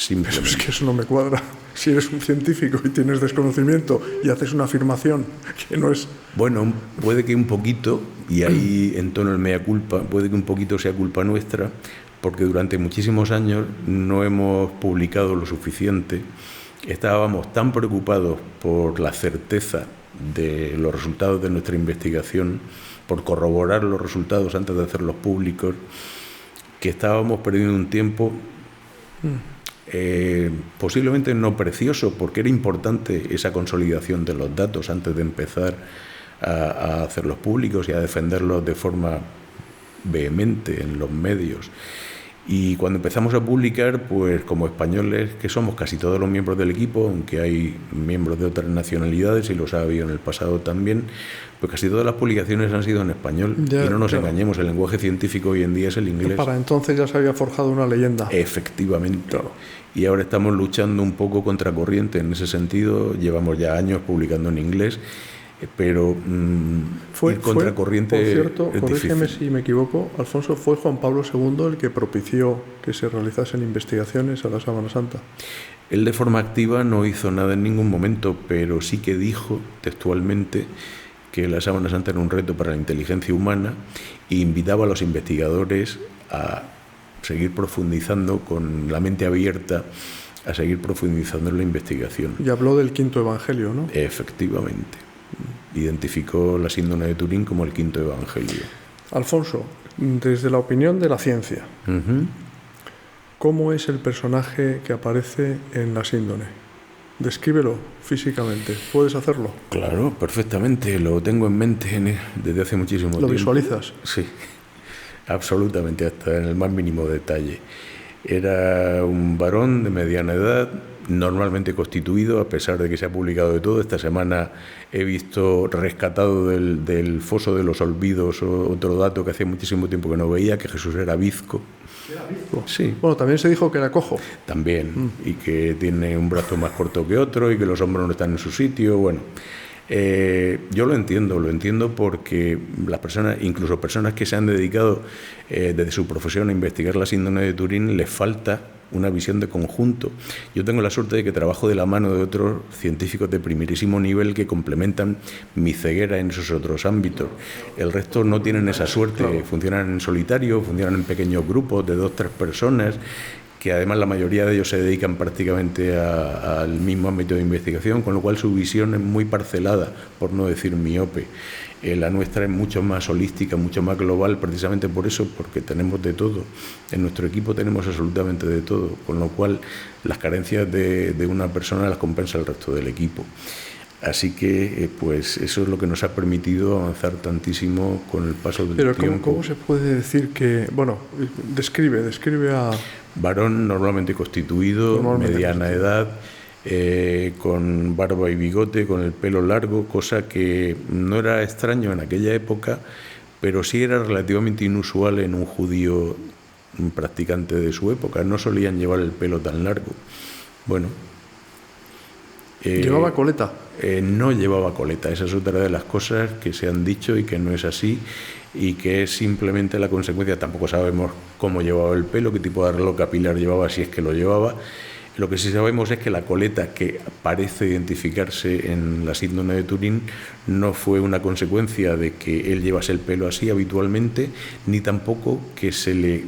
Pero es que eso no me cuadra. Si eres un científico y tienes desconocimiento y haces una afirmación que no es... Bueno, puede que un poquito, y ahí entono el mea culpa, puede que un poquito sea culpa nuestra, porque durante muchísimos años no hemos publicado lo suficiente. Estábamos tan preocupados por la certeza de los resultados de nuestra investigación, por corroborar los resultados antes de hacerlos públicos, que estábamos perdiendo un tiempo posiblemente no precioso, porque era importante esa consolidación de los datos antes de empezar a hacerlos públicos y a defenderlos de forma vehemente en los medios. Y cuando empezamos a publicar, pues como españoles, que somos casi todos los miembros del equipo, aunque hay miembros de otras nacionalidades y los ha habido en el pasado también, pues casi todas las publicaciones han sido en español. Y no nos engañemos, el lenguaje científico hoy en día es el inglés. Para entonces ya se había forjado una leyenda. Efectivamente. Claro. Y ahora estamos luchando un poco contracorriente en ese sentido. Llevamos ya años publicando en inglés, pero ir contracorriente. Por cierto, corrígeme si me equivoco, Alfonso, fue Juan Pablo II el que propició que se realizasen investigaciones a la Sábana Santa. Él de forma activa no hizo nada en ningún momento, pero sí que dijo textualmente que la Sábana Santa era un reto para la inteligencia humana e invitaba a los investigadores a seguir profundizando con la mente abierta, a seguir profundizando en la investigación. Y habló del quinto evangelio, ¿no? Efectivamente. Identificó la síndrome de Turín como el quinto evangelio. Alfonso, desde la opinión de la ciencia, ¿cómo es el personaje que aparece en la síndrome? Descríbelo físicamente. ¿Puedes hacerlo? Claro, perfectamente. Lo tengo en mente desde hace muchísimo tiempo. ¿Lo visualizas? Sí, absolutamente, hasta en el más mínimo detalle. Era un varón de mediana edad, normalmente constituido, a pesar de que se ha publicado de todo. Esta semana he visto rescatado del foso de los olvidos otro dato que hacía muchísimo tiempo que no veía, que Jesús era bizco. ¿Era bizco? Sí. Bueno, también se dijo que era cojo. También, y que tiene un brazo más corto que otro y que los hombros no están en su sitio. Bueno, yo lo entiendo porque las personas, incluso personas que se han dedicado desde su profesión a investigar la síndrome de Turín, les falta una visión de conjunto. Yo tengo la suerte de que trabajo de la mano de otros científicos de primerísimo nivel que complementan mi ceguera en esos otros ámbitos. El resto no tienen esa suerte, claro. Funcionan en solitario, funcionan en pequeños grupos de 2 o 3 personas, que además la mayoría de ellos se dedican prácticamente al mismo ámbito de investigación, con lo cual su visión es muy parcelada, por no decir miope. La nuestra es mucho más holística, mucho más global, precisamente por eso, porque tenemos de todo. En nuestro equipo tenemos absolutamente de todo, con lo cual las carencias de una persona las compensa el resto del equipo. Así que, pues eso es lo que nos ha permitido avanzar tantísimo con el paso del tiempo. Pero ¿cómo se puede decir que, bueno, describe a... Varón normalmente constituido, mediana edad, con barba y bigote, con el pelo largo, cosa que no era extraño en aquella época, pero sí era relativamente inusual en un judío practicante de su época. No solían llevar el pelo tan largo. Bueno. ¿Llevaba coleta? No llevaba coleta. Esa es otra de las cosas que se han dicho y que no es así, y que es simplemente la consecuencia. Tampoco sabemos cómo llevaba el pelo, qué tipo de arreglo capilar llevaba, si es que lo llevaba. Lo que sí sabemos es que la coleta que parece identificarse en la síndrome de Turín no fue una consecuencia de que él llevase el pelo así habitualmente, ni tampoco que se le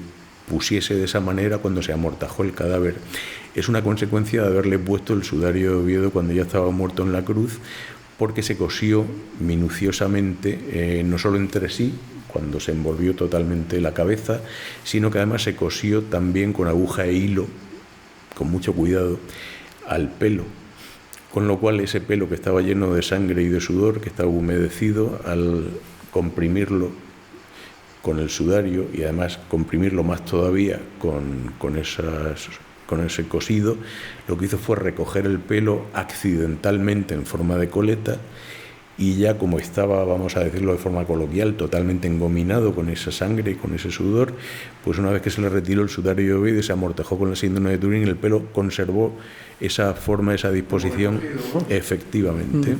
pusiese de esa manera cuando se amortajó el cadáver. Es una consecuencia de haberle puesto el sudario de Oviedo cuando ya estaba muerto en la cruz, porque se cosió minuciosamente, no solo entre sí, cuando se envolvió totalmente la cabeza, sino que además se cosió también con aguja e hilo, con mucho cuidado, al pelo. Con lo cual ese pelo que estaba lleno de sangre y de sudor, que estaba humedecido, al comprimirlo con el sudario y además comprimirlo más todavía con ese cosido, lo que hizo fue recoger el pelo accidentalmente en forma de coleta y ya como estaba, vamos a decirlo de forma coloquial, totalmente engominado con esa sangre, con ese sudor, pues una vez que se le retiró el sudario ovoide, se amortejó con la síndrome de Turín y el pelo conservó esa forma, esa disposición, efectivamente.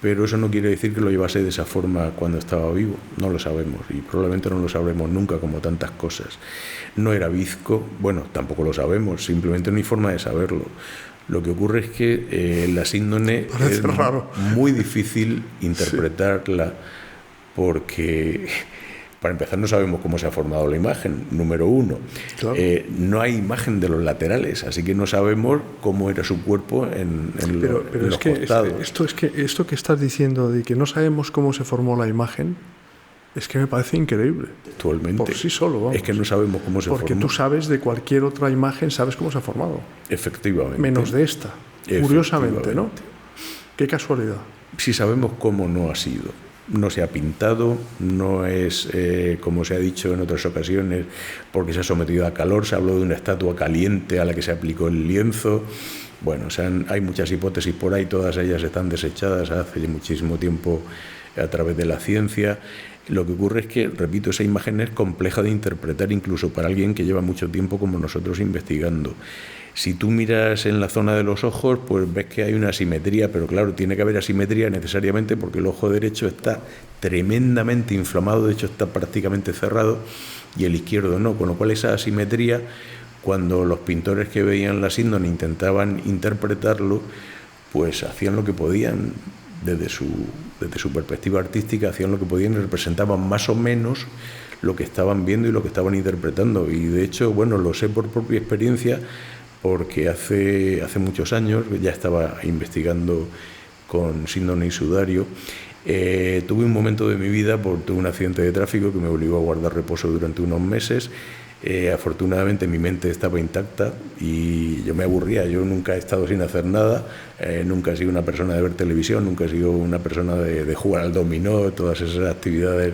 Pero eso no quiere decir que lo llevase de esa forma cuando estaba vivo, no lo sabemos y probablemente no lo sabremos nunca, como tantas cosas. No era bizco, bueno, tampoco lo sabemos, simplemente no hay forma de saberlo. Lo que ocurre es que la síndrome es muy difícil interpretarla porque, para empezar, no sabemos cómo se ha formado la imagen, número uno. Claro. No hay imagen de los laterales, así que no sabemos cómo era su cuerpo en los costados. Esto que estás diciendo de que no sabemos cómo se formó la imagen, es que me parece increíble. Actualmente. Por sí solo, vamos. Es que no sabemos cómo se formó. Porque tú sabes de cualquier otra imagen, sabes cómo se ha formado. Efectivamente. Menos de esta. Curiosamente, ¿no? Qué casualidad. Si sabemos cómo no ha sido. No se ha pintado, no es, como se ha dicho en otras ocasiones, porque se ha sometido a calor. Se habló de una estatua caliente a la que se aplicó el lienzo. Bueno, o sea, hay muchas hipótesis por ahí, todas ellas están desechadas hace muchísimo tiempo a través de la ciencia. Lo que ocurre es que, repito, esa imagen es compleja de interpretar incluso para alguien que lleva mucho tiempo como nosotros investigando. Si tú miras en la zona de los ojos, pues ves que hay una asimetría, pero claro, tiene que haber asimetría necesariamente porque el ojo derecho está tremendamente inflamado, de hecho está prácticamente cerrado, y el izquierdo no, con lo cual esa asimetría, cuando los pintores que veían la síndrome intentaban interpretarlo, pues hacían lo que podían. Desde su perspectiva artística hacían lo que podían y representaban más o menos lo que estaban viendo y lo que estaban interpretando. Y de hecho, bueno, lo sé por propia experiencia, porque hace muchos años ya estaba investigando con síndrome y sudario. Tuve un momento de mi vida, tuve un accidente de tráfico que me obligó a guardar reposo durante unos meses. Afortunadamente mi mente estaba intacta y yo me aburría. Yo nunca he estado sin hacer nada, nunca he sido una persona de ver televisión, nunca he sido una persona de jugar al dominó, todas esas actividades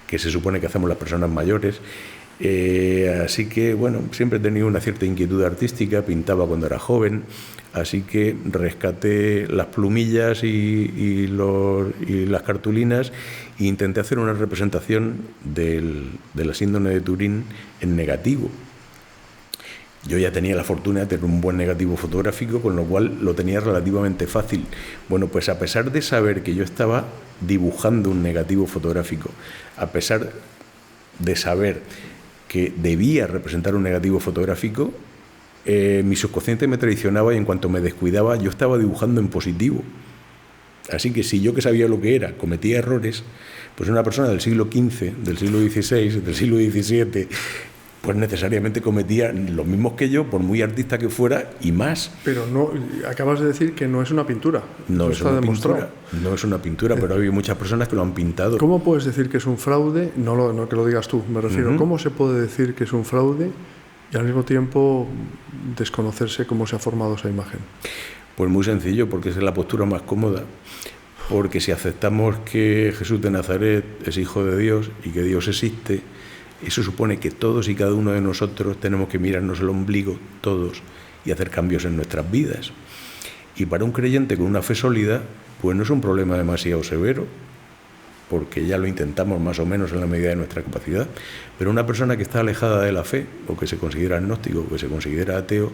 que se supone que hacemos las personas mayores. Así que, bueno, siempre he tenido una cierta inquietud artística, pintaba cuando era joven, así que rescaté las plumillas y las cartulinas e intenté hacer una representación de la síndrome de Turín en negativo. Yo ya tenía la fortuna de tener un buen negativo fotográfico, con lo cual lo tenía relativamente fácil. Bueno, pues a pesar de saber que yo estaba dibujando un negativo fotográfico, a pesar de saber que debía representar un negativo fotográfico, mi subconsciente me traicionaba y en cuanto me descuidaba yo estaba dibujando en positivo. Así que si yo, que sabía lo que era, cometía errores, pues una persona del siglo XV, del siglo XVI, del siglo XVII, pues necesariamente cometía los mismos que yo, por muy artista que fuera, y más. Pero no, acabas de decir que no es una pintura. No es una pintura, no es una pintura, pero hay muchas personas que lo han pintado. ¿Cómo puedes decir que es un fraude? No que lo digas tú, me refiero. ¿Cómo se puede decir que es un fraude y al mismo tiempo desconocerse cómo se ha formado esa imagen? Pues muy sencillo, porque es la postura más cómoda. Porque si aceptamos que Jesús de Nazaret es hijo de Dios y que Dios existe, eso supone que todos y cada uno de nosotros tenemos que mirarnos el ombligo, todos, y hacer cambios en nuestras vidas. Y para un creyente con una fe sólida, pues no es un problema demasiado severo, porque ya lo intentamos más o menos en la medida de nuestra capacidad. Pero una persona que está alejada de la fe, o que se considera agnóstico, o que se considera ateo,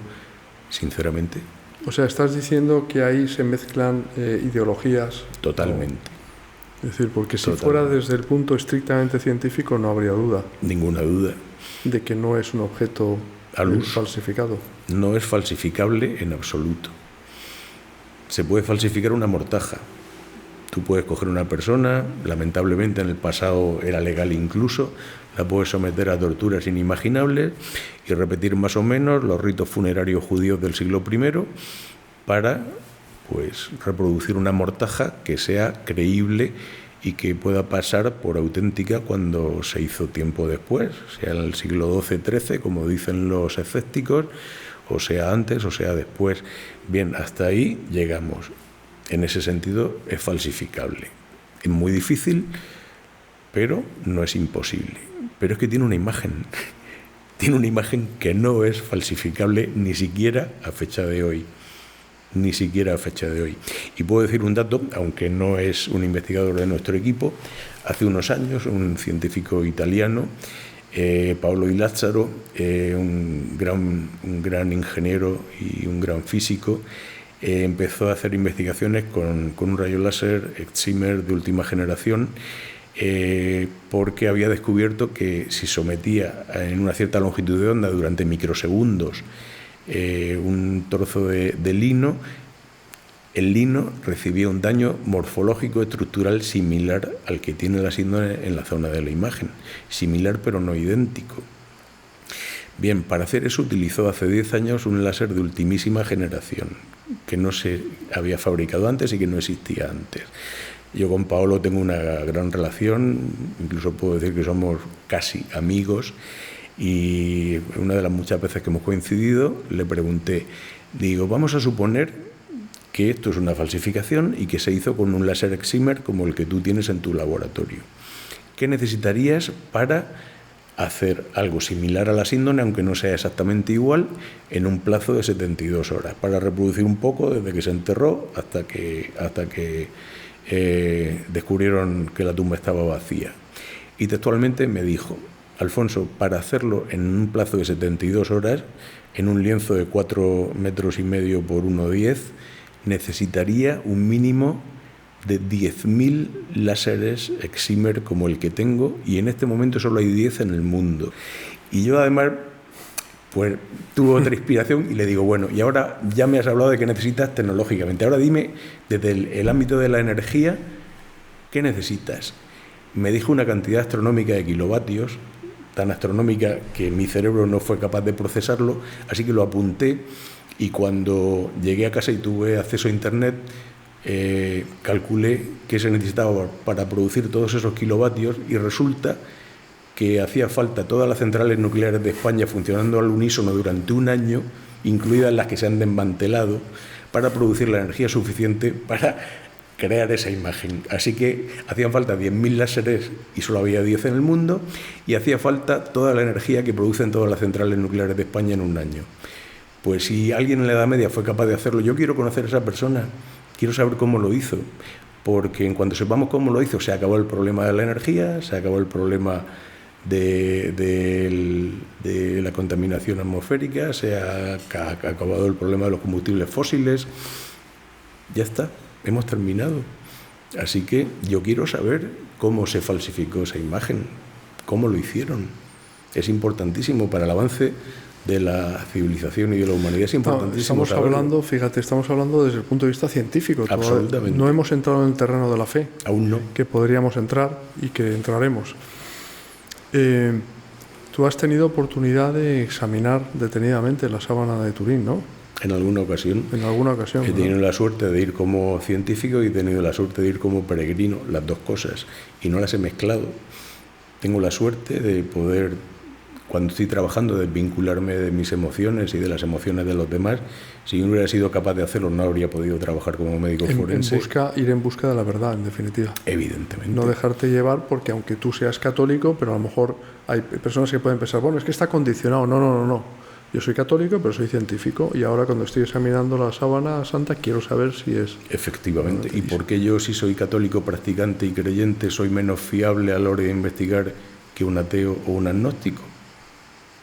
sinceramente... O sea, estás diciendo que ahí se mezclan ideologías. Totalmente. Es decir, porque si fuera desde el punto estrictamente científico no habría duda. Ninguna duda. De que no es un objeto falsificado. No es falsificable en absoluto. Se puede falsificar una mortaja. Tú puedes coger una persona, lamentablemente en el pasado era legal incluso, la puedes someter a torturas inimaginables y repetir más o menos los ritos funerarios judíos del siglo I para, pues, reproducir una mortaja que sea creíble y que pueda pasar por auténtica cuando se hizo tiempo después, sea en el siglo XII-XIII, como dicen los escépticos, o sea antes o sea después. Bien, hasta ahí llegamos. En ese sentido es falsificable. Es muy difícil, pero no es imposible. Pero es que tiene una imagen. Tiene una imagen que no es falsificable ni siquiera a fecha de hoy. ni siquiera a fecha de hoy. Y puedo decir un dato, aunque no es un investigador de nuestro equipo. Hace unos años un científico italiano, Paolo Di Lazzaro, un gran ingeniero y un gran físico, empezó a hacer investigaciones con un rayo láser excimer de última generación, porque había descubierto que si sometía en una cierta longitud de onda durante microsegundos un trozo de lino, el lino recibía un daño morfológico estructural similar al que tiene la síndrome en la zona de la imagen, similar pero no idéntico. Bien, para hacer eso utilizó hace 10 años un láser de ultimísima generación, que no se había fabricado antes y que no existía antes. Yo con Paolo tengo una gran relación, incluso puedo decir que somos casi amigos, y una de las muchas veces que hemos coincidido le pregunté, digo, vamos a suponer que esto es una falsificación y que se hizo con un láser excimer como el que tú tienes en tu laboratorio. ¿Qué necesitarías para hacer algo similar a la síndrome, aunque no sea exactamente igual, en un plazo de 72 horas, para reproducir un poco desde que se enterró hasta que descubrieron que la tumba estaba vacía? Y textualmente me dijo, Alfonso, para hacerlo en un plazo de 72 horas, en un lienzo de 4,5 metros por 1,10, necesitaría un mínimo de 10.000 láseres excimer como el que tengo, y en este momento solo hay 10 en el mundo. Y yo además pues tuve otra inspiración y le digo, bueno, y ahora ya me has hablado de qué necesitas tecnológicamente, ahora dime desde el ámbito de la energía, ¿qué necesitas? Me dijo una cantidad astronómica de kilovatios, tan astronómica que mi cerebro no fue capaz de procesarlo, así que lo apunté. Y cuando llegué a casa y tuve acceso a Internet, calculé qué se necesitaba para producir todos esos kilovatios, y resulta que hacía falta todas las centrales nucleares de España funcionando al unísono durante un año, incluidas las que se han desmantelado, para producir la energía suficiente para crear esa imagen. Así que hacían falta 10.000 láseres y solo había 10 en el mundo, y hacía falta toda la energía que producen todas las centrales nucleares de España en un año. Pues si alguien en la Edad Media fue capaz de hacerlo, yo quiero conocer a esa persona, quiero saber cómo lo hizo, porque en cuanto sepamos cómo lo hizo, se acabó el problema de la energía, se acabó el problema de la contaminación atmosférica, se ha acabado el problema de los combustibles fósiles, ya está, hemos terminado. Así que yo quiero saber cómo se falsificó esa imagen, cómo lo hicieron. Es importantísimo para el avance de la civilización y de la humanidad, es importantísimo. Estamos hablando, fíjate, estamos hablando desde el punto de vista científico. Absolutamente. No hemos entrado en el terreno de la fe. Aún no. Que podríamos entrar y que entraremos. Tú has tenido oportunidad de examinar detenidamente la sábana de Turín, ¿no? En alguna ocasión. En alguna ocasión. He tenido la suerte de ir como científico y he tenido la suerte de ir como peregrino, las dos cosas, y no las he mezclado. Tengo la suerte de poder, cuando estoy trabajando, desvincularme de mis emociones y de las emociones de los demás. Si yo no hubiera sido capaz de hacerlo, no habría podido trabajar como médico forense. Ir en busca de la verdad, en definitiva. Evidentemente. No dejarte llevar, porque aunque tú seas católico, pero a lo mejor hay personas que pueden pensar, bueno, es que está condicionado. No. Yo soy católico, pero soy científico, y ahora cuando estoy examinando la sábana santa quiero saber si es... Efectivamente. ¿Y por qué yo, si soy católico, practicante y creyente, soy menos fiable a la hora de investigar que un ateo o un agnóstico?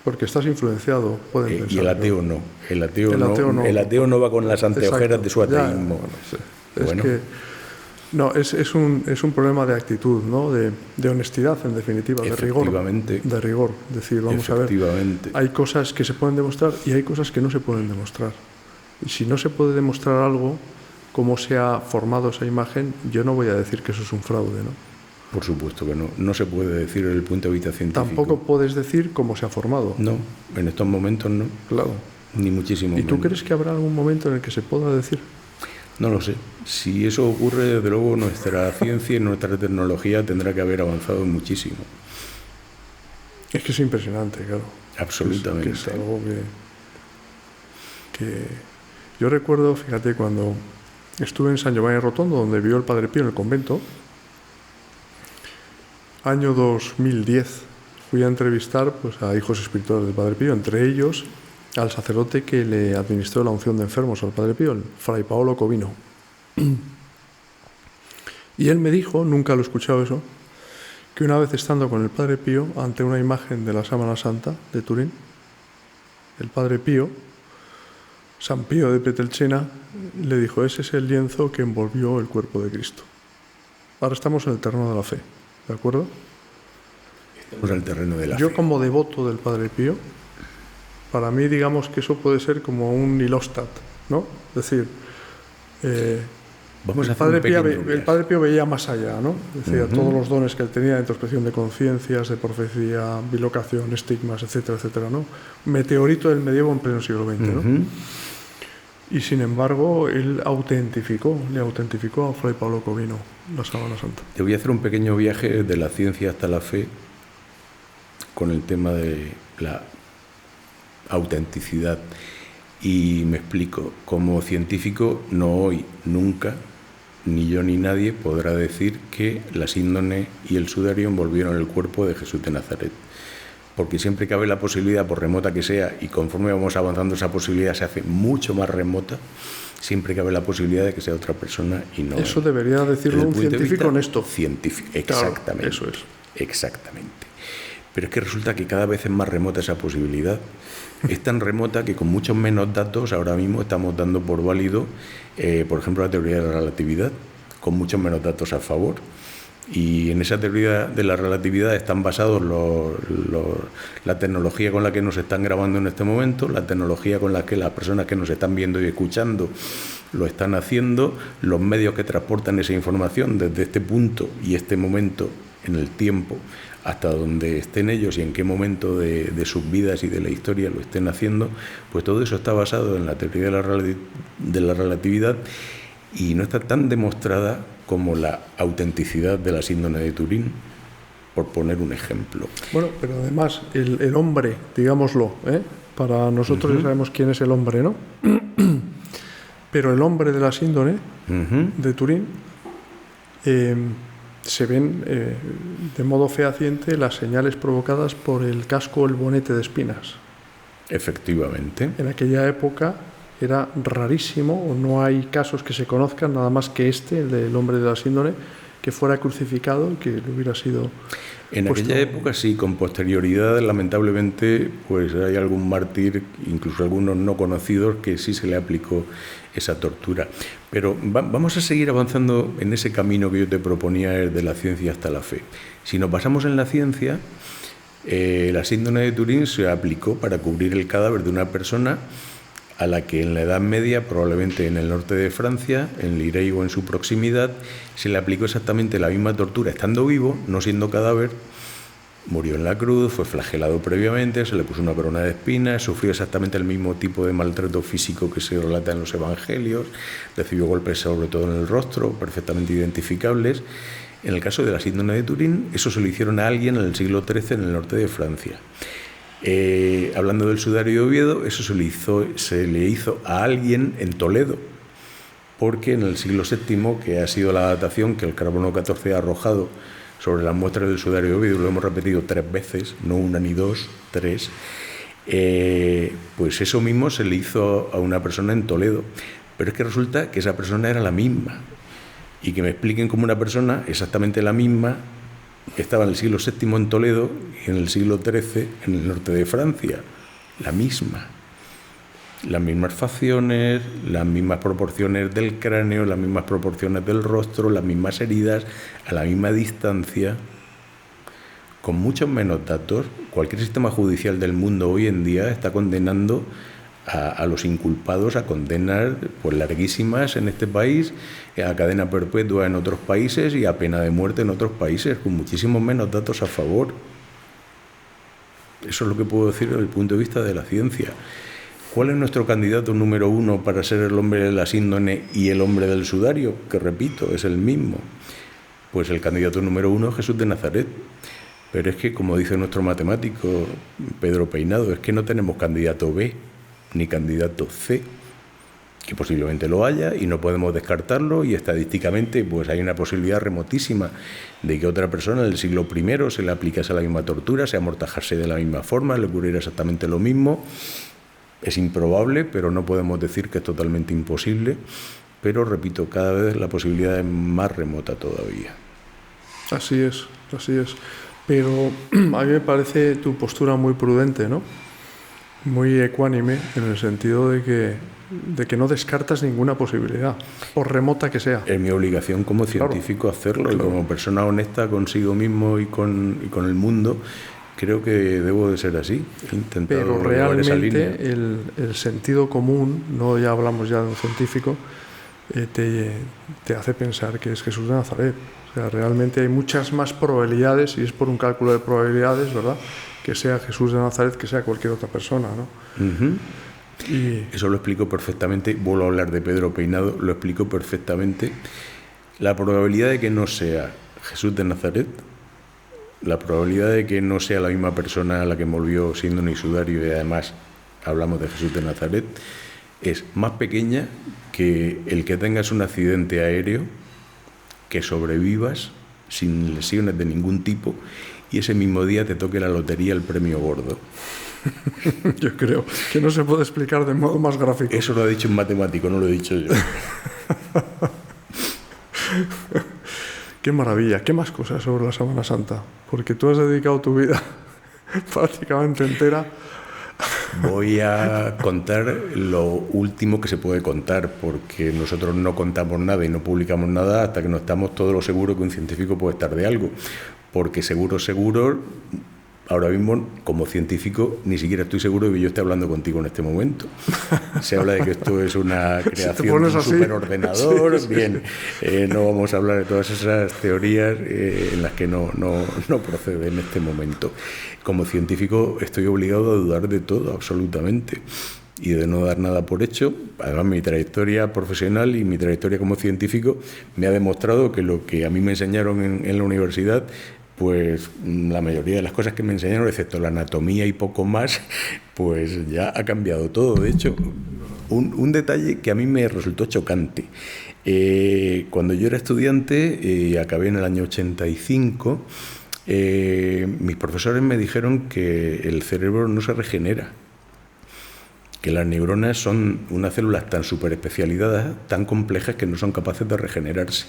Porque estás influenciado, pueden pensar. Y el ateo no. El ateo no va con las anteojeras de su ateísmo. Es un problema de actitud, ¿no? De honestidad, en definitiva, de rigor. De rigor. Es decir, vamos a ver, hay cosas que se pueden demostrar y hay cosas que no se pueden demostrar. Y si no se puede demostrar algo, cómo se ha formado esa imagen, yo no voy a decir que eso es un fraude, ¿no? Por supuesto que no. No se puede decir desde el punto de vista científico. Tampoco puedes decir cómo se ha formado. No, en estos momentos no. Claro. Ni muchísimo menos. ¿Y tú crees que habrá algún momento en el que se pueda decir? No lo sé. Si eso ocurre, desde luego nuestra ciencia y nuestra tecnología tendrá que haber avanzado muchísimo. Es que es impresionante, claro. Absolutamente. Es algo que yo recuerdo, fíjate, cuando estuve en San Giovanni Rotondo, donde vivió el Padre Pío en el convento, año 2010, fui a entrevistar pues, a hijos espirituales del Padre Pío, entre ellos al sacerdote que le administró la unción de enfermos al Padre Pío, el Fray Paolo Covino. Y él me dijo, nunca lo he escuchado eso, que una vez estando con el Padre Pío ante una imagen de la Sábana Santa de Turín, el Padre Pío, San Pío de Pietrelcina, le dijo: ese es el lienzo que envolvió el cuerpo de Cristo. Ahora estamos en el terreno de la fe, ¿de acuerdo? Estamos en el terreno de la Yo fe. como devoto del Padre Pío, para mí digamos que eso puede ser como un Nilostat, ¿no? Es decir, Vamos a el hacer Padre Pío veía más allá, ¿no? Decía, todos los dones que él tenía de introspección de conciencias, de profecía, bilocación, estigmas, etcétera, etcétera, ¿no? Meteorito del medievo en pleno siglo XX, ¿no? Y sin embargo, él le autentificó a Fray Paolo Covino la Sábana Santa. Te voy a hacer un pequeño viaje de la ciencia hasta la fe con el tema de la autenticidad. Y me explico, como científico, no hoy, nunca, ni yo ni nadie podrá decir que la síndone y el sudario envolvieron el cuerpo de Jesús de Nazaret. Porque siempre cabe la posibilidad, por remota que sea, y conforme vamos avanzando esa posibilidad se hace mucho más remota, siempre cabe la posibilidad de que sea otra persona y no. Eso debería decirlo un científico honesto. Científico, Claro, exactamente. eso es. Exactamente. Pero es que resulta que cada vez es más remota esa posibilidad. Es tan remota que con muchos menos datos ahora mismo estamos dando por válido, por ejemplo, la teoría de la relatividad, con muchos menos datos a favor. Y en esa teoría de la relatividad están basados la tecnología con la que nos están grabando en este momento, la tecnología con la que las personas que nos están viendo y escuchando lo están haciendo, los medios que transportan esa información desde este punto y este momento en el tiempo hasta donde estén ellos y en qué momento de sus vidas y de la historia lo estén haciendo, pues todo eso está basado en la teoría de la relatividad y no está tan demostrada como la autenticidad de la síndone de Turín, por poner un ejemplo. Bueno, pero además el hombre, digámoslo, para nosotros ya sabemos quién es el hombre, ¿no? Pero el hombre de la síndone de Turín, se ven de modo fehaciente las señales provocadas por el casco o el bonete de espinas. Efectivamente. En aquella época era rarísimo, o no hay casos que se conozcan, nada más que el del hombre de la síndone, que fuera crucificado y que le hubiera sido... En aquella época sí, con posterioridad lamentablemente pues hay algún mártir, incluso algunos no conocidos, que sí se le aplicó esa tortura. Pero vamos a seguir avanzando en ese camino que yo te proponía, de la ciencia hasta la fe. Si nos basamos en la ciencia, la síndone de Turín se aplicó para cubrir el cadáver de una persona a la que en la Edad Media, probablemente en el norte de Francia, en Lirey o en su proximidad, se le aplicó exactamente la misma tortura estando vivo, no siendo cadáver. Murió en la cruz, fue flagelado previamente, se le puso una corona de espinas, sufrió exactamente el mismo tipo de maltrato físico que se relata en los evangelios, recibió golpes sobre todo en el rostro, perfectamente identificables. En el caso de la síndone de Turín, eso se lo hicieron a alguien en el siglo XIII en el norte de Francia. Hablando del sudario de Oviedo, eso se le hizo a alguien en Toledo, porque en el siglo VII, que ha sido la datación que el carbono 14 ha arrojado sobre las muestras del sudario de Oviedo, lo hemos repetido 3 veces, no una ni dos, 3, pues eso mismo se le hizo a una persona en Toledo. Pero es que resulta que esa persona era la misma, y que me expliquen cómo una persona exactamente la misma estaba en el siglo VII en Toledo y en el siglo XIII en el norte de Francia. La misma. Las mismas facciones, las mismas proporciones del cráneo, las mismas proporciones del rostro, las mismas heridas, a la misma distancia, con muchos menos datos. Cualquier sistema judicial del mundo hoy en día está condenando a los inculpados a condenas pues larguísimas en este país, a cadena perpetua en otros países y a pena de muerte en otros países, con muchísimos menos datos a favor. Eso es lo que puedo decir desde el punto de vista de la ciencia. ¿Cuál es nuestro candidato número 1 para ser el hombre de la síndone y el hombre del sudario? Que repito, es el mismo. Pues el candidato número 1 es Jesús de Nazaret. Pero es que, como dice nuestro matemático Pedro Peinado, es que no tenemos candidato B ni candidato C, que posiblemente lo haya y no podemos descartarlo, y estadísticamente pues hay una posibilidad remotísima de que otra persona en el siglo I se le aplicase la misma tortura, se amortajase de la misma forma, le ocurriera exactamente lo mismo. Es improbable, pero no podemos decir que es totalmente imposible. Pero, repito, cada vez la posibilidad es más remota todavía. Así es, así es. Pero a mí me parece tu postura muy prudente, ¿no? Muy ecuánime, en el sentido de que no descartas ninguna posibilidad, por remota que sea. Es mi obligación como científico hacerlo, y como persona honesta consigo mismo y con el mundo, creo que debo de ser así. He intentado Pero llevar esa línea. realmente el sentido común, no ya hablamos ya de un científico, te hace pensar que es Jesús de Nazaret. O sea, realmente hay muchas más probabilidades, y es por un cálculo de probabilidades, ¿verdad?, que sea Jesús de Nazaret que sea cualquier otra persona, ¿no? Y eso lo explico perfectamente. Vuelvo a hablar de Pedro Peinado, lo explico perfectamente. La probabilidad de que no sea Jesús de Nazaret, la probabilidad de que no sea la misma persona a la que envolvió síndrome y sudario, y además hablamos de Jesús de Nazaret, es más pequeña que el que tengas un accidente aéreo, que sobrevivas sin lesiones de ningún tipo y ese mismo día te toque la lotería el premio gordo. yo creo que no se puede explicar de modo más gráfico. Eso lo ha dicho un matemático, no lo he dicho yo. Qué maravilla. ¿Qué más cosas sobre la Sábana Santa? Porque tú has dedicado tu vida prácticamente entera. Voy a contar lo último que se puede contar, porque nosotros no contamos nada y no publicamos nada hasta que no estamos todos lo seguros que un científico puede estar de algo. Porque seguro, ahora mismo, como científico, ni siquiera estoy seguro de que yo esté hablando contigo en este momento. Se habla de que esto es una creación de un superordenador. Sí. Bien, no vamos a hablar de todas esas teorías en las que no procede en este momento. Como científico estoy obligado a dudar de todo, absolutamente, y de no dar nada por hecho. Además, mi trayectoria profesional y mi trayectoria como científico me ha demostrado que lo que a mí me enseñaron en la universidad, pues la mayoría de las cosas que me enseñaron, excepto la anatomía y poco más, pues ya ha cambiado todo. De hecho, un detalle que a mí me resultó chocante. Cuando yo era estudiante, y acabé en el año 85, mis profesores me dijeron que el cerebro no se regenera, que las neuronas son unas células tan súper especializadas, tan complejas, que no son capaces de regenerarse.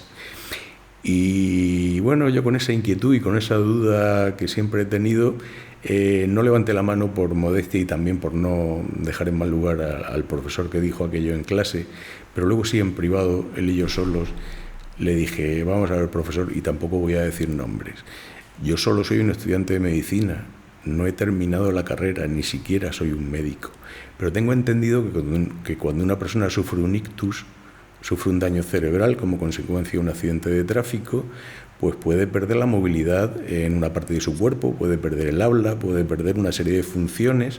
Y bueno, yo con esa inquietud y con esa duda que siempre he tenido, no levanté la mano por modestia y también por no dejar en mal lugar al profesor que dijo aquello en clase, pero luego sí en privado, él y yo solos, le dije: vamos a ver, profesor, y tampoco voy a decir nombres, yo solo soy un estudiante de medicina, no he terminado la carrera, ni siquiera soy un médico, pero tengo entendido que cuando una persona sufre un ictus, sufre un daño cerebral como consecuencia de un accidente de tráfico, pues puede perder la movilidad en una parte de su cuerpo, puede perder el habla, puede perder una serie de funciones,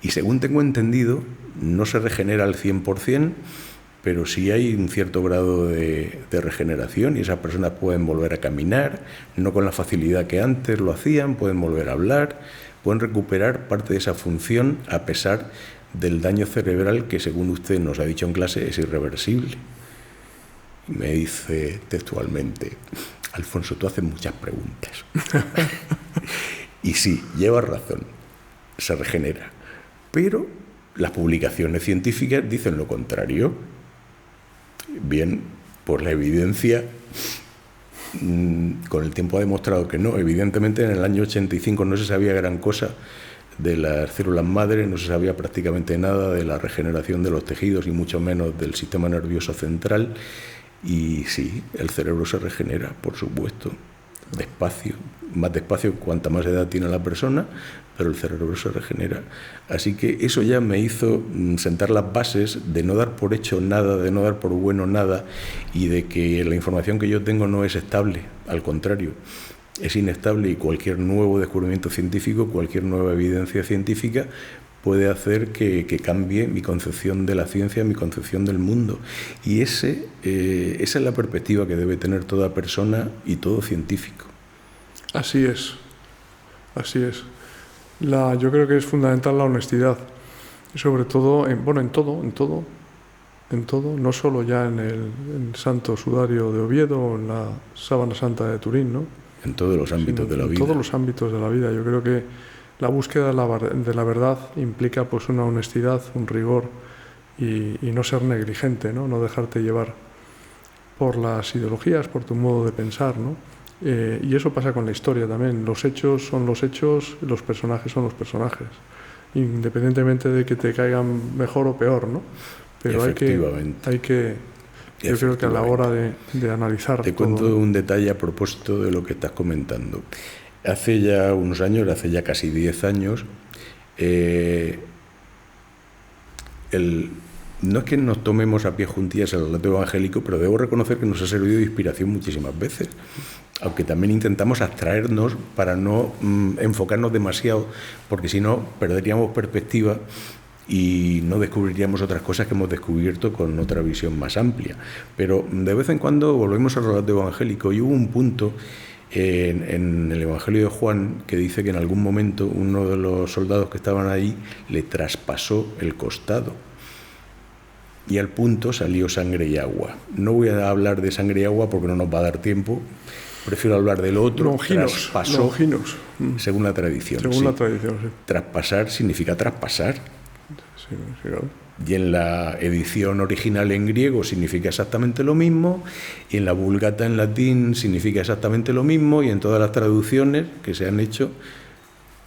y según tengo entendido, no se regenera al 100%, pero sí hay un cierto grado de regeneración, y esas personas pueden volver a caminar, no con la facilidad que antes lo hacían, pueden volver a hablar, pueden recuperar parte de esa función a pesar del daño cerebral que, según usted nos ha dicho en clase, es irreversible. Y me dice textualmente: Alfonso, tú haces muchas preguntas. Y sí, llevas razón, se regenera, pero las publicaciones científicas dicen lo contrario. Bien, pues la evidencia con el tiempo ha demostrado que no. Evidentemente, en el año 85 no se sabía gran cosa de las células madre, no se sabía prácticamente nada de la regeneración de los tejidos y mucho menos del sistema nervioso central. Y sí, el cerebro se regenera, por supuesto, despacio, más despacio cuanta más edad tiene la persona, pero el cerebro se regenera. Así que eso ya me hizo sentar las bases de no dar por hecho nada, de no dar por bueno nada, y de que la información que yo tengo no es estable, al contrario, es inestable, y cualquier nuevo descubrimiento científico, cualquier nueva evidencia científica puede hacer que cambie mi concepción de la ciencia, mi concepción del mundo. Y esa es la perspectiva que debe tener toda persona y todo científico. Así es, así es. Yo creo que es fundamental la honestidad, y sobre todo, en todo, no solo ya en el Santo Sudario de Oviedo o en la Sábana Santa de Turín, ¿no? En todos los ámbitos de la vida. En todos los ámbitos de la vida. Yo creo que la búsqueda de la verdad implica pues una honestidad, un rigor y no ser negligente, ¿no? No dejarte llevar por las ideologías, por tu modo de pensar, ¿no? Y eso pasa con la historia también. Los hechos son los hechos, los personajes son los personajes, independientemente de que te caigan mejor o peor, ¿no? Pero hay que yo creo que a la hora de analizar te todo, cuento un detalle a propósito de lo que estás comentando. Hace ya unos años, hace ya casi 10 años, no es que nos tomemos a pie juntillas el relato evangélico, pero debo reconocer que nos ha servido de inspiración muchísimas veces, aunque también intentamos abstraernos para no enfocarnos demasiado, porque si no perderíamos perspectiva y no descubriríamos otras cosas que hemos descubierto con otra visión más amplia. Pero de vez en cuando volvemos al relato evangélico y hubo un punto en el Evangelio de Juan que dice que en algún momento uno de los soldados que estaban ahí le traspasó el costado y al punto salió sangre y agua. No voy a hablar de sangre y agua porque no nos va a dar tiempo, prefiero hablar del otro. Traspasó, según la tradición. Según la tradición, sí. Traspasar significa traspasar. Sí, claro. Y en la edición original en griego significa exactamente lo mismo, y en la Vulgata en latín significa exactamente lo mismo, y en todas las traducciones que se han hecho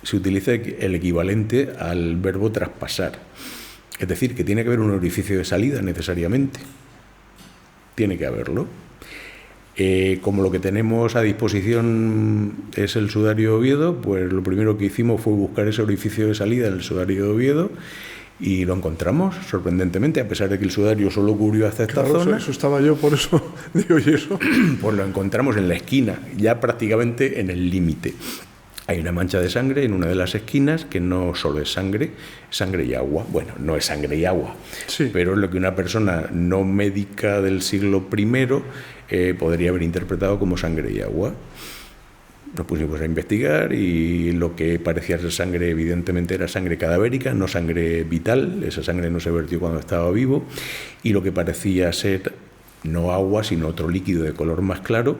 se utiliza el equivalente al verbo traspasar. Es decir, que tiene que haber un orificio de salida necesariamente. Tiene que haberlo. Como lo que tenemos a disposición es el sudario de Oviedo, pues lo primero que hicimos fue buscar ese orificio de salida en el sudario de Oviedo y lo encontramos, sorprendentemente, a pesar de que el sudario solo cubrió hasta esta zona. Eso estaba yo, por eso digo, ¿y eso? Pues lo encontramos en la esquina, ya prácticamente en el límite. Hay una mancha de sangre en una de las esquinas que no solo es sangre y agua. Bueno, no es sangre y agua, sí, pero es lo que una persona no médica del siglo I podría haber interpretado como sangre y agua. Nos pusimos a investigar y lo que parecía ser sangre evidentemente era sangre cadavérica, no sangre vital. Esa sangre no se vertió cuando estaba vivo, y lo que parecía ser no agua sino otro líquido de color más claro,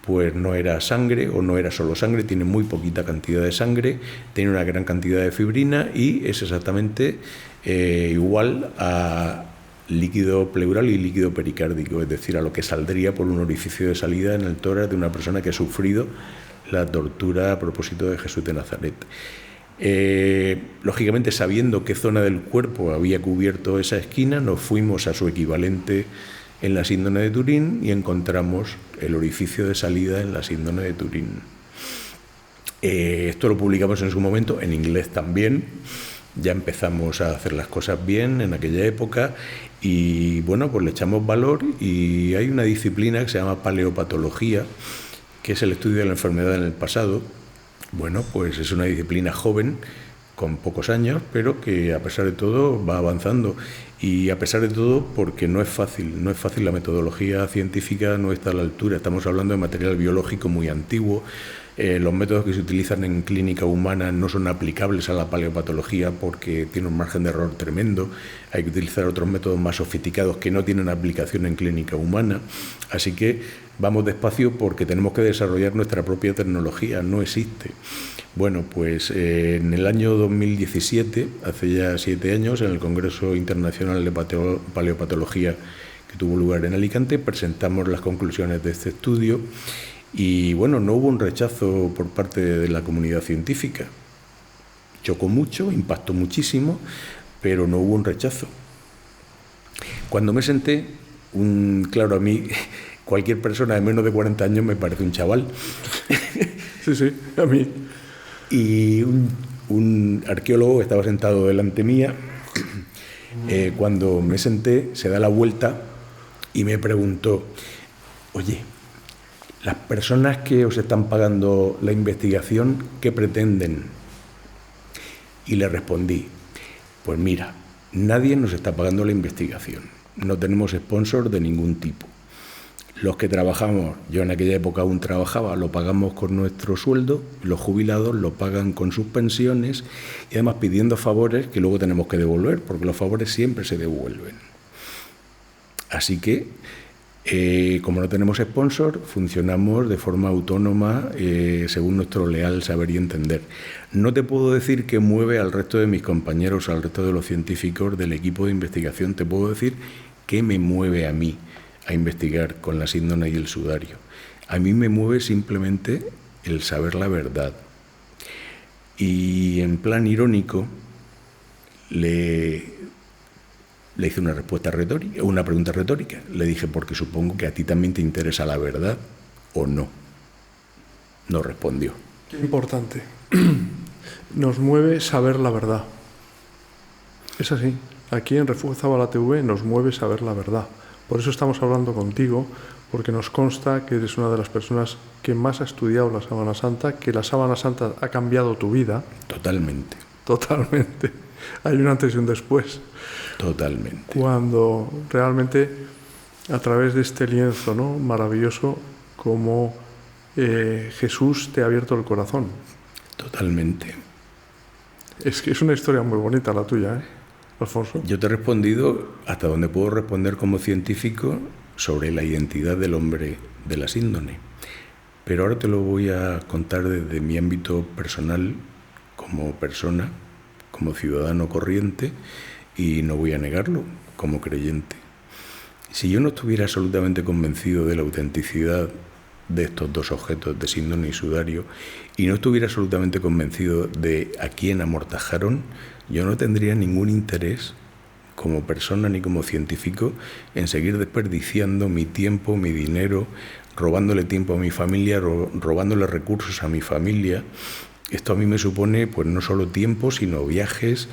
pues no era sangre o no era solo sangre, tiene muy poquita cantidad de sangre, tiene una gran cantidad de fibrina y es exactamente igual a líquido pleural y líquido pericárdico, es decir, a lo que saldría por un orificio de salida en el tórax de una persona que ha sufrido la tortura a propósito de Jesús de Nazaret. Lógicamente, sabiendo qué zona del cuerpo había cubierto esa esquina, nos fuimos a su equivalente en la síndrome de Turín y encontramos el orificio de salida en la síndrome de Turín. Esto lo publicamos en su momento, en inglés también. Ya empezamos a hacer las cosas bien en aquella época y bueno, pues le echamos valor, y hay una disciplina que se llama paleopatología, que es el estudio de la enfermedad en el pasado. Bueno, pues es una disciplina joven, con pocos años, pero que a pesar de todo va avanzando. Y a pesar de todo, porque no es fácil, la metodología científica no está a la altura. Estamos hablando de material biológico muy antiguo. Los métodos que se utilizan en clínica humana no son aplicables a la paleopatología porque tiene un margen de error tremendo. Hay que utilizar otros métodos más sofisticados que no tienen aplicación en clínica humana. Así que vamos despacio porque tenemos que desarrollar nuestra propia tecnología, no existe. Bueno, pues en el año 2017, hace ya 7 años, en el Congreso Internacional de Paleopatología que tuvo lugar en Alicante, presentamos las conclusiones de este estudio. Y bueno, no hubo un rechazo por parte de la comunidad científica. Chocó mucho, impactó muchísimo, pero no hubo un rechazo. Cuando me senté, claro, a mí cualquier persona de menos de 40 años me parece un chaval. Sí, a mí. Y un arqueólogo estaba sentado delante mía. Cuando me senté, se da la vuelta y me preguntó: oye, las personas que os están pagando la investigación, ¿qué pretenden? Y le respondí: pues mira, nadie nos está pagando la investigación, no tenemos sponsor de ningún tipo. Los que trabajamos, yo en aquella época aún trabajaba, lo pagamos con nuestro sueldo, los jubilados lo pagan con sus pensiones y además pidiendo favores que luego tenemos que devolver, porque los favores siempre se devuelven. Así que Como no tenemos sponsor, funcionamos de forma autónoma según nuestro leal saber y entender. No te puedo decir qué mueve al resto de mis compañeros, al resto de los científicos del equipo de investigación. Te puedo decir qué me mueve a mí a investigar con la síndone y el sudario. A mí me mueve simplemente el saber la verdad. Y en plan irónico le hice una pregunta retórica. Le dije, porque supongo que a ti también te interesa la verdad, ¿o no? No respondió. Qué importante. Nos mueve saber la verdad. Es así. Aquí en Refugio Zabala TV nos mueve saber la verdad. Por eso estamos hablando contigo, porque nos consta que eres una de las personas que más ha estudiado la Sábana Santa, que la Sábana Santa ha cambiado tu vida. Totalmente. Totalmente. Hay un antes y un después. Totalmente. Cuando realmente, a través de este lienzo, ¿no?, maravilloso, como Jesús te ha abierto el corazón. Totalmente. Es que es una historia muy bonita la tuya, Alfonso. Yo te he respondido hasta donde puedo responder como científico sobre la identidad del hombre de la síndone. Pero ahora te lo voy a contar desde mi ámbito personal, como persona, como ciudadano corriente, y no voy a negarlo, como creyente. Si yo no estuviera absolutamente convencido de la autenticidad de estos dos objetos, de síndone y sudario, y no estuviera absolutamente convencido de a quién amortajaron, yo no tendría ningún interés como persona ni como científico en seguir desperdiciando mi tiempo, mi dinero, robándole tiempo a mi familia, robándole recursos a mi familia. Esto a mí me supone pues no solo tiempo, sino viajes,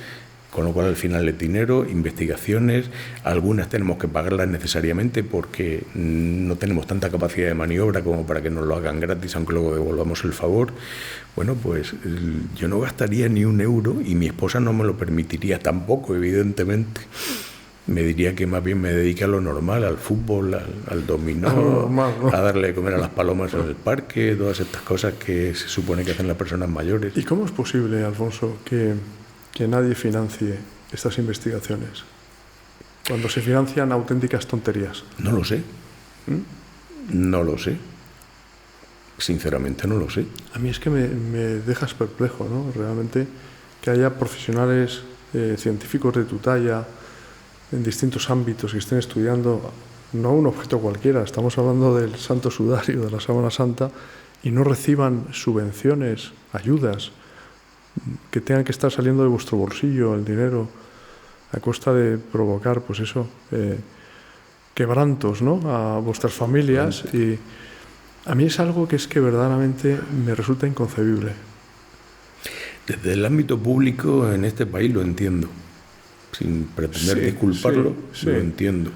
con lo cual al final es dinero, investigaciones, algunas tenemos que pagarlas necesariamente porque no tenemos tanta capacidad de maniobra como para que nos lo hagan gratis, aunque luego devolvamos el favor. Bueno, pues yo no gastaría ni un euro y mi esposa no me lo permitiría tampoco, evidentemente. Me diría que más bien me dedique a lo normal, al fútbol, al dominó, normal, ¿no?, a darle de comer a las palomas en el parque, todas estas cosas que se supone que hacen las personas mayores. ¿Y cómo es posible, Alfonso, que nadie financie estas investigaciones cuando se financian auténticas tonterías? No lo sé. No lo sé. Sinceramente no lo sé. A mí es que me dejas perplejo, ¿no? Realmente que haya profesionales científicos de tu talla en distintos ámbitos que estén estudiando no un objeto cualquiera, estamos hablando del Santo Sudario, de la Sábana Santa, y no reciban subvenciones, ayudas, que tengan que estar saliendo de vuestro bolsillo el dinero a costa de provocar, pues eso, quebrantos, ¿no?, a vuestras familias. Y a mí es algo que es que verdaderamente me resulta inconcebible. Desde el ámbito público en este país lo entiendo, sin pretender disculparlo, lo entiendo.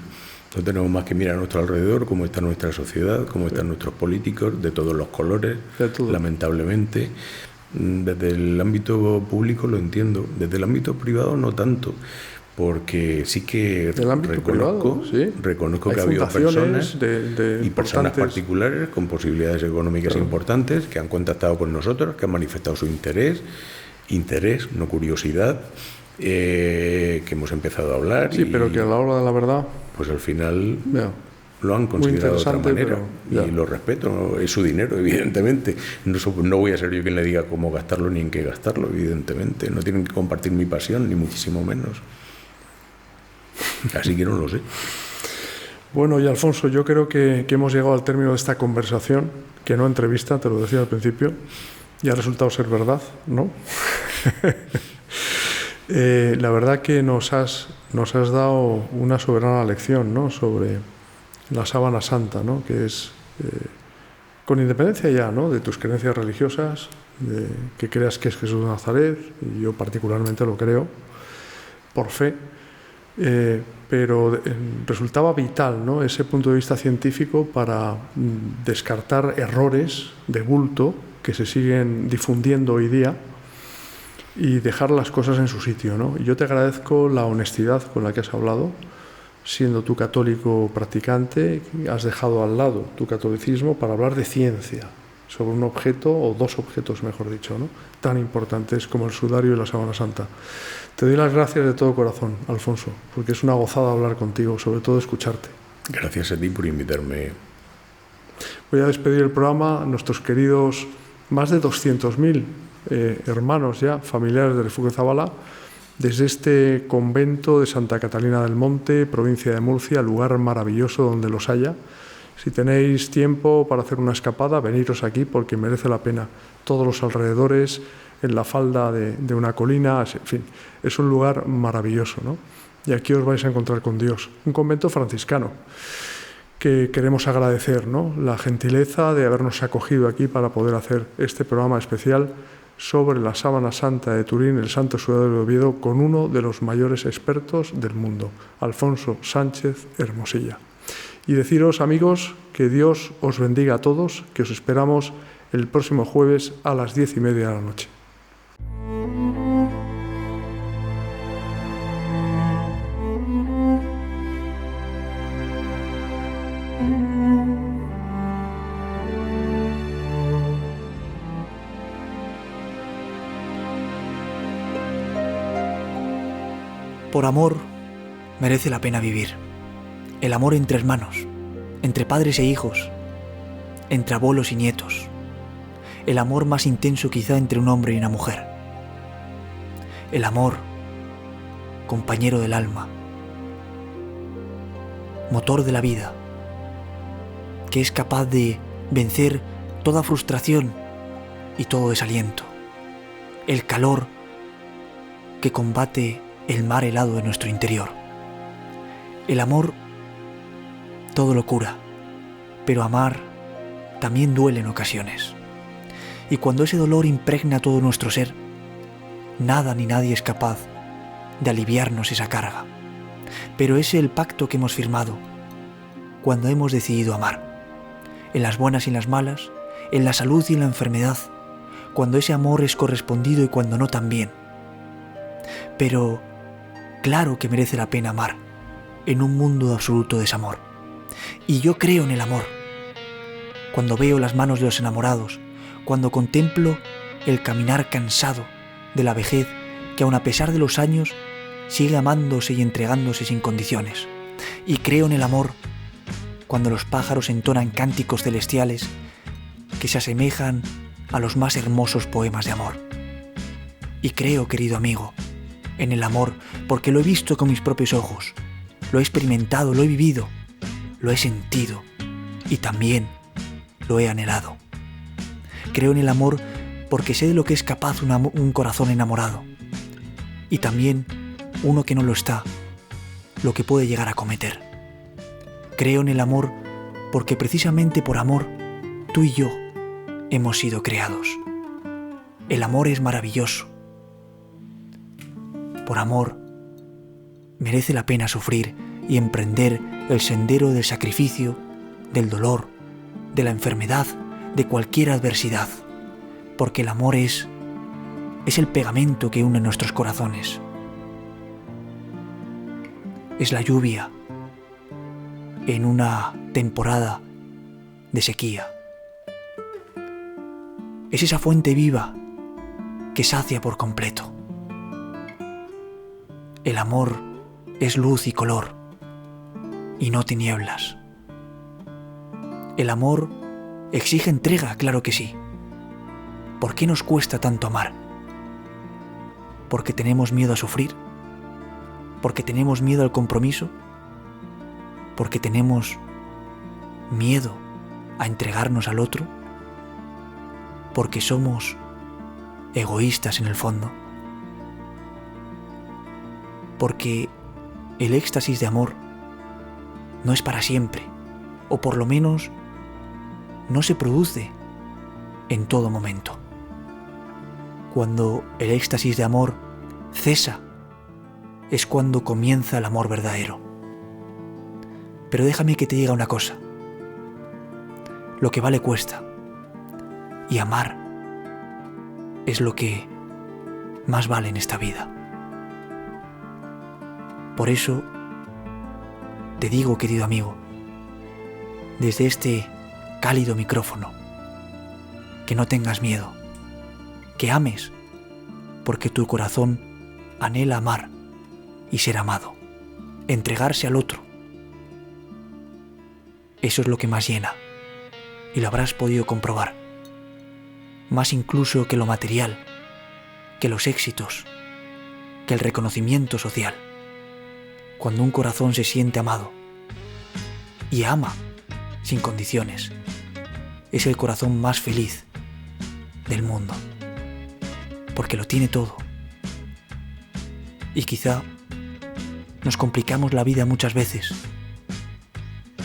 No tenemos más que mirar a nuestro alrededor, cómo está nuestra sociedad, cómo están nuestros políticos, de todos los colores, lamentablemente. Desde el ámbito público lo entiendo, desde el ámbito privado no tanto, porque sí que reconozco que ha habido personas y personas particulares con posibilidades económicas importantes que han contactado con nosotros, que han manifestado su interés, no curiosidad, que hemos empezado a hablar. Sí, pero que a la hora de la verdad, pues al final lo han considerado de otra manera y lo respeto, es su dinero, evidentemente. No voy a ser yo quien le diga cómo gastarlo ni en qué gastarlo, evidentemente. No tienen que compartir mi pasión, ni muchísimo menos. Así que no lo sé. Bueno, y Alfonso, yo creo que hemos llegado al término de esta conversación, que no entrevista, te lo decía al principio, y ha resultado ser verdad, ¿no? La verdad que nos has dado una soberana lección, ¿no?, sobre la Sábana Santa, ¿no?, que es, con independencia ya, ¿no?, de tus creencias religiosas, de que creas que es Jesús de Nazaret, y yo particularmente lo creo, por fe, pero resultaba vital, ¿no?, ese punto de vista científico para descartar errores de bulto que se siguen difundiendo hoy día y dejar las cosas en su sitio, ¿no? Y yo te agradezco la honestidad con la que has hablado, siendo tú católico practicante, has dejado al lado tu catolicismo para hablar de ciencia sobre un objeto, o dos objetos, mejor dicho, ¿no?, tan importantes como el sudario y la Sábana Santa. Te doy las gracias de todo corazón, Alfonso, porque es una gozada hablar contigo, sobre todo escucharte. Gracias a ti por invitarme. Voy a despedir el programa a nuestros queridos más de 200.000 hermanos ya, familiares de Refugio Zabala, desde este convento de Santa Catalina del Monte, provincia de Murcia, lugar maravilloso donde los haya. Si tenéis tiempo para hacer una escapada, veniros aquí porque merece la pena. Todos los alrededores, en la falda de una colina, en fin, es un lugar maravilloso, ¿no? Y aquí os vais a encontrar con Dios. Un convento franciscano que queremos agradecer, ¿no?, la gentileza de habernos acogido aquí para poder hacer este programa especial sobre la Sábana Santa de Turín, el Santo Sudario de Oviedo, con uno de los mayores expertos del mundo, Alfonso Sánchez Hermosilla. Y deciros, amigos, que Dios os bendiga a todos, que os esperamos el próximo jueves a las 10:30 de la noche. Por amor merece la pena vivir. El amor entre hermanos, entre padres e hijos, entre abuelos y nietos. El amor más intenso quizá entre un hombre y una mujer. El amor, compañero del alma, motor de la vida, que es capaz de vencer toda frustración y todo desaliento. El calor que combate el mar helado de nuestro interior. El amor todo lo cura, pero amar también duele en ocasiones. Y cuando ese dolor impregna todo nuestro ser, nada ni nadie es capaz de aliviarnos esa carga. Pero ese es el pacto que hemos firmado cuando hemos decidido amar. En las buenas y en las malas, en la salud y en la enfermedad, cuando ese amor es correspondido y cuando no también. Pero claro que merece la pena amar en un mundo de absoluto desamor. Y yo creo en el amor. Cuando veo las manos de los enamorados, cuando contemplo el caminar cansado de la vejez que aun a pesar de los años sigue amándose y entregándose sin condiciones. Y creo en el amor cuando los pájaros entonan cánticos celestiales que se asemejan a los más hermosos poemas de amor. Y creo, querido amigo, en el amor porque lo he visto con mis propios ojos, lo he experimentado, lo he vivido, lo he sentido y también lo he anhelado. Creo en el amor porque sé de lo que es capaz un corazón enamorado y también uno que no lo está, lo que puede llegar a cometer. Creo en el amor porque precisamente por amor tú y yo hemos sido creados. El amor es maravilloso. Por amor merece la pena sufrir y emprender el sendero del sacrificio, del dolor, de la enfermedad, de cualquier adversidad, porque el amor es el pegamento que une nuestros corazones. Es la lluvia en una temporada de sequía. Es esa fuente viva que sacia por completo. El amor es luz y color, y no tinieblas. El amor exige entrega, claro que sí. ¿Por qué nos cuesta tanto amar? ¿Porque tenemos miedo a sufrir? ¿Porque tenemos miedo al compromiso? ¿Porque tenemos miedo a entregarnos al otro? ¿Porque somos egoístas en el fondo? Porque el éxtasis de amor no es para siempre, o por lo menos no se produce en todo momento. Cuando el éxtasis de amor cesa, es cuando comienza el amor verdadero. Pero déjame que te diga una cosa. Lo que vale cuesta, y amar es lo que más vale en esta vida. Por eso te digo, querido amigo, desde este cálido micrófono, que no tengas miedo, que ames, porque tu corazón anhela amar y ser amado, entregarse al otro, Eso es lo que más llena, y lo habrás podido comprobar. Más incluso que lo material, que los éxitos, que el reconocimiento social. Cuando un corazón se siente amado y ama sin condiciones, es el corazón más feliz del mundo, porque lo tiene todo. Y quizá nos complicamos la vida muchas veces,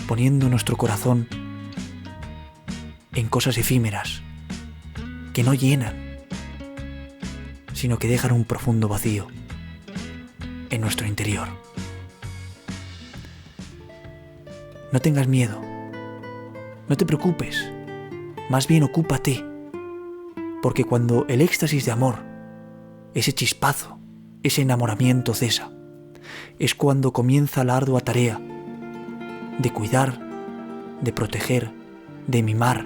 poniendo nuestro corazón en cosas efímeras, que no llenan, sino que dejan un profundo vacío en nuestro interior. No tengas miedo, no te preocupes, más bien ocúpate, porque cuando el éxtasis de amor, ese chispazo, ese enamoramiento cesa, es cuando comienza la ardua tarea de cuidar, de proteger, de mimar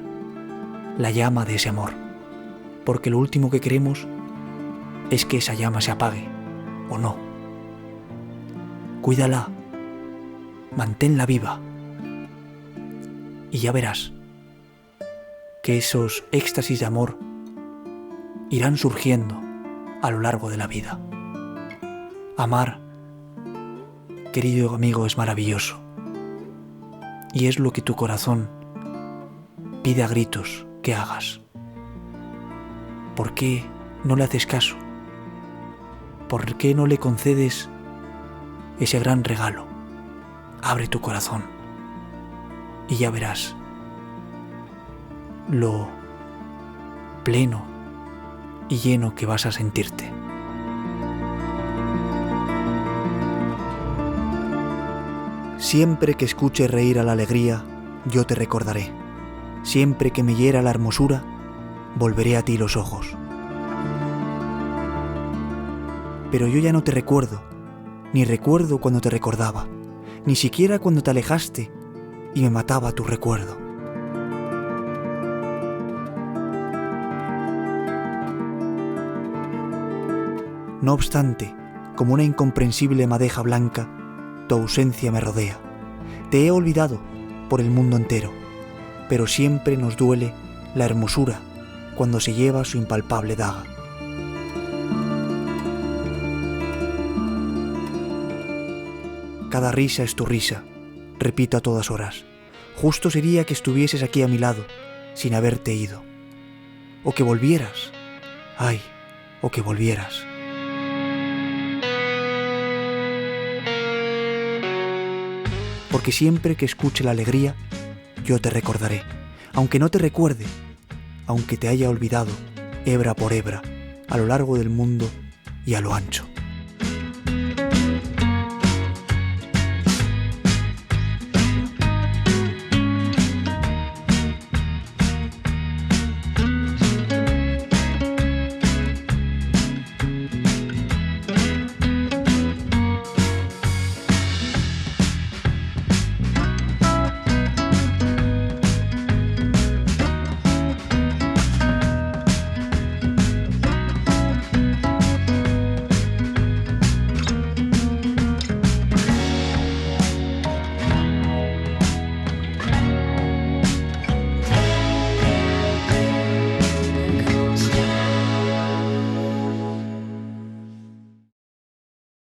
la llama de ese amor, porque lo último que queremos es que esa llama se apague, o no. Cuídala, manténla viva, y ya verás que esos éxtasis de amor irán surgiendo a lo largo de la vida. Amar, querido amigo, es maravilloso, y es lo que tu corazón pide a gritos que hagas. ¿Por qué no le haces caso? ¿Por qué no le concedes ese gran regalo? Abre tu corazón y ya verás lo pleno y lleno que vas a sentirte. Siempre que escuche reír a la alegría, yo te recordaré. Siempre que me hiera la hermosura, volveré a ti los ojos. Pero yo ya no te recuerdo, ni recuerdo cuando te recordaba, ni siquiera cuando te alejaste y me mataba tu recuerdo. No obstante, como una incomprensible madeja blanca, tu ausencia me rodea. Te he olvidado por el mundo entero, pero siempre nos duele la hermosura cuando se lleva su impalpable daga. Cada risa es tu risa, repito a todas horas. Justo sería que estuvieses aquí a mi lado, sin haberte ido. O que volvieras. Ay, o que volvieras. Porque siempre que escuche la alegría, yo te recordaré. Aunque no te recuerde, aunque te haya olvidado, hebra por hebra, a lo largo del mundo y a lo ancho.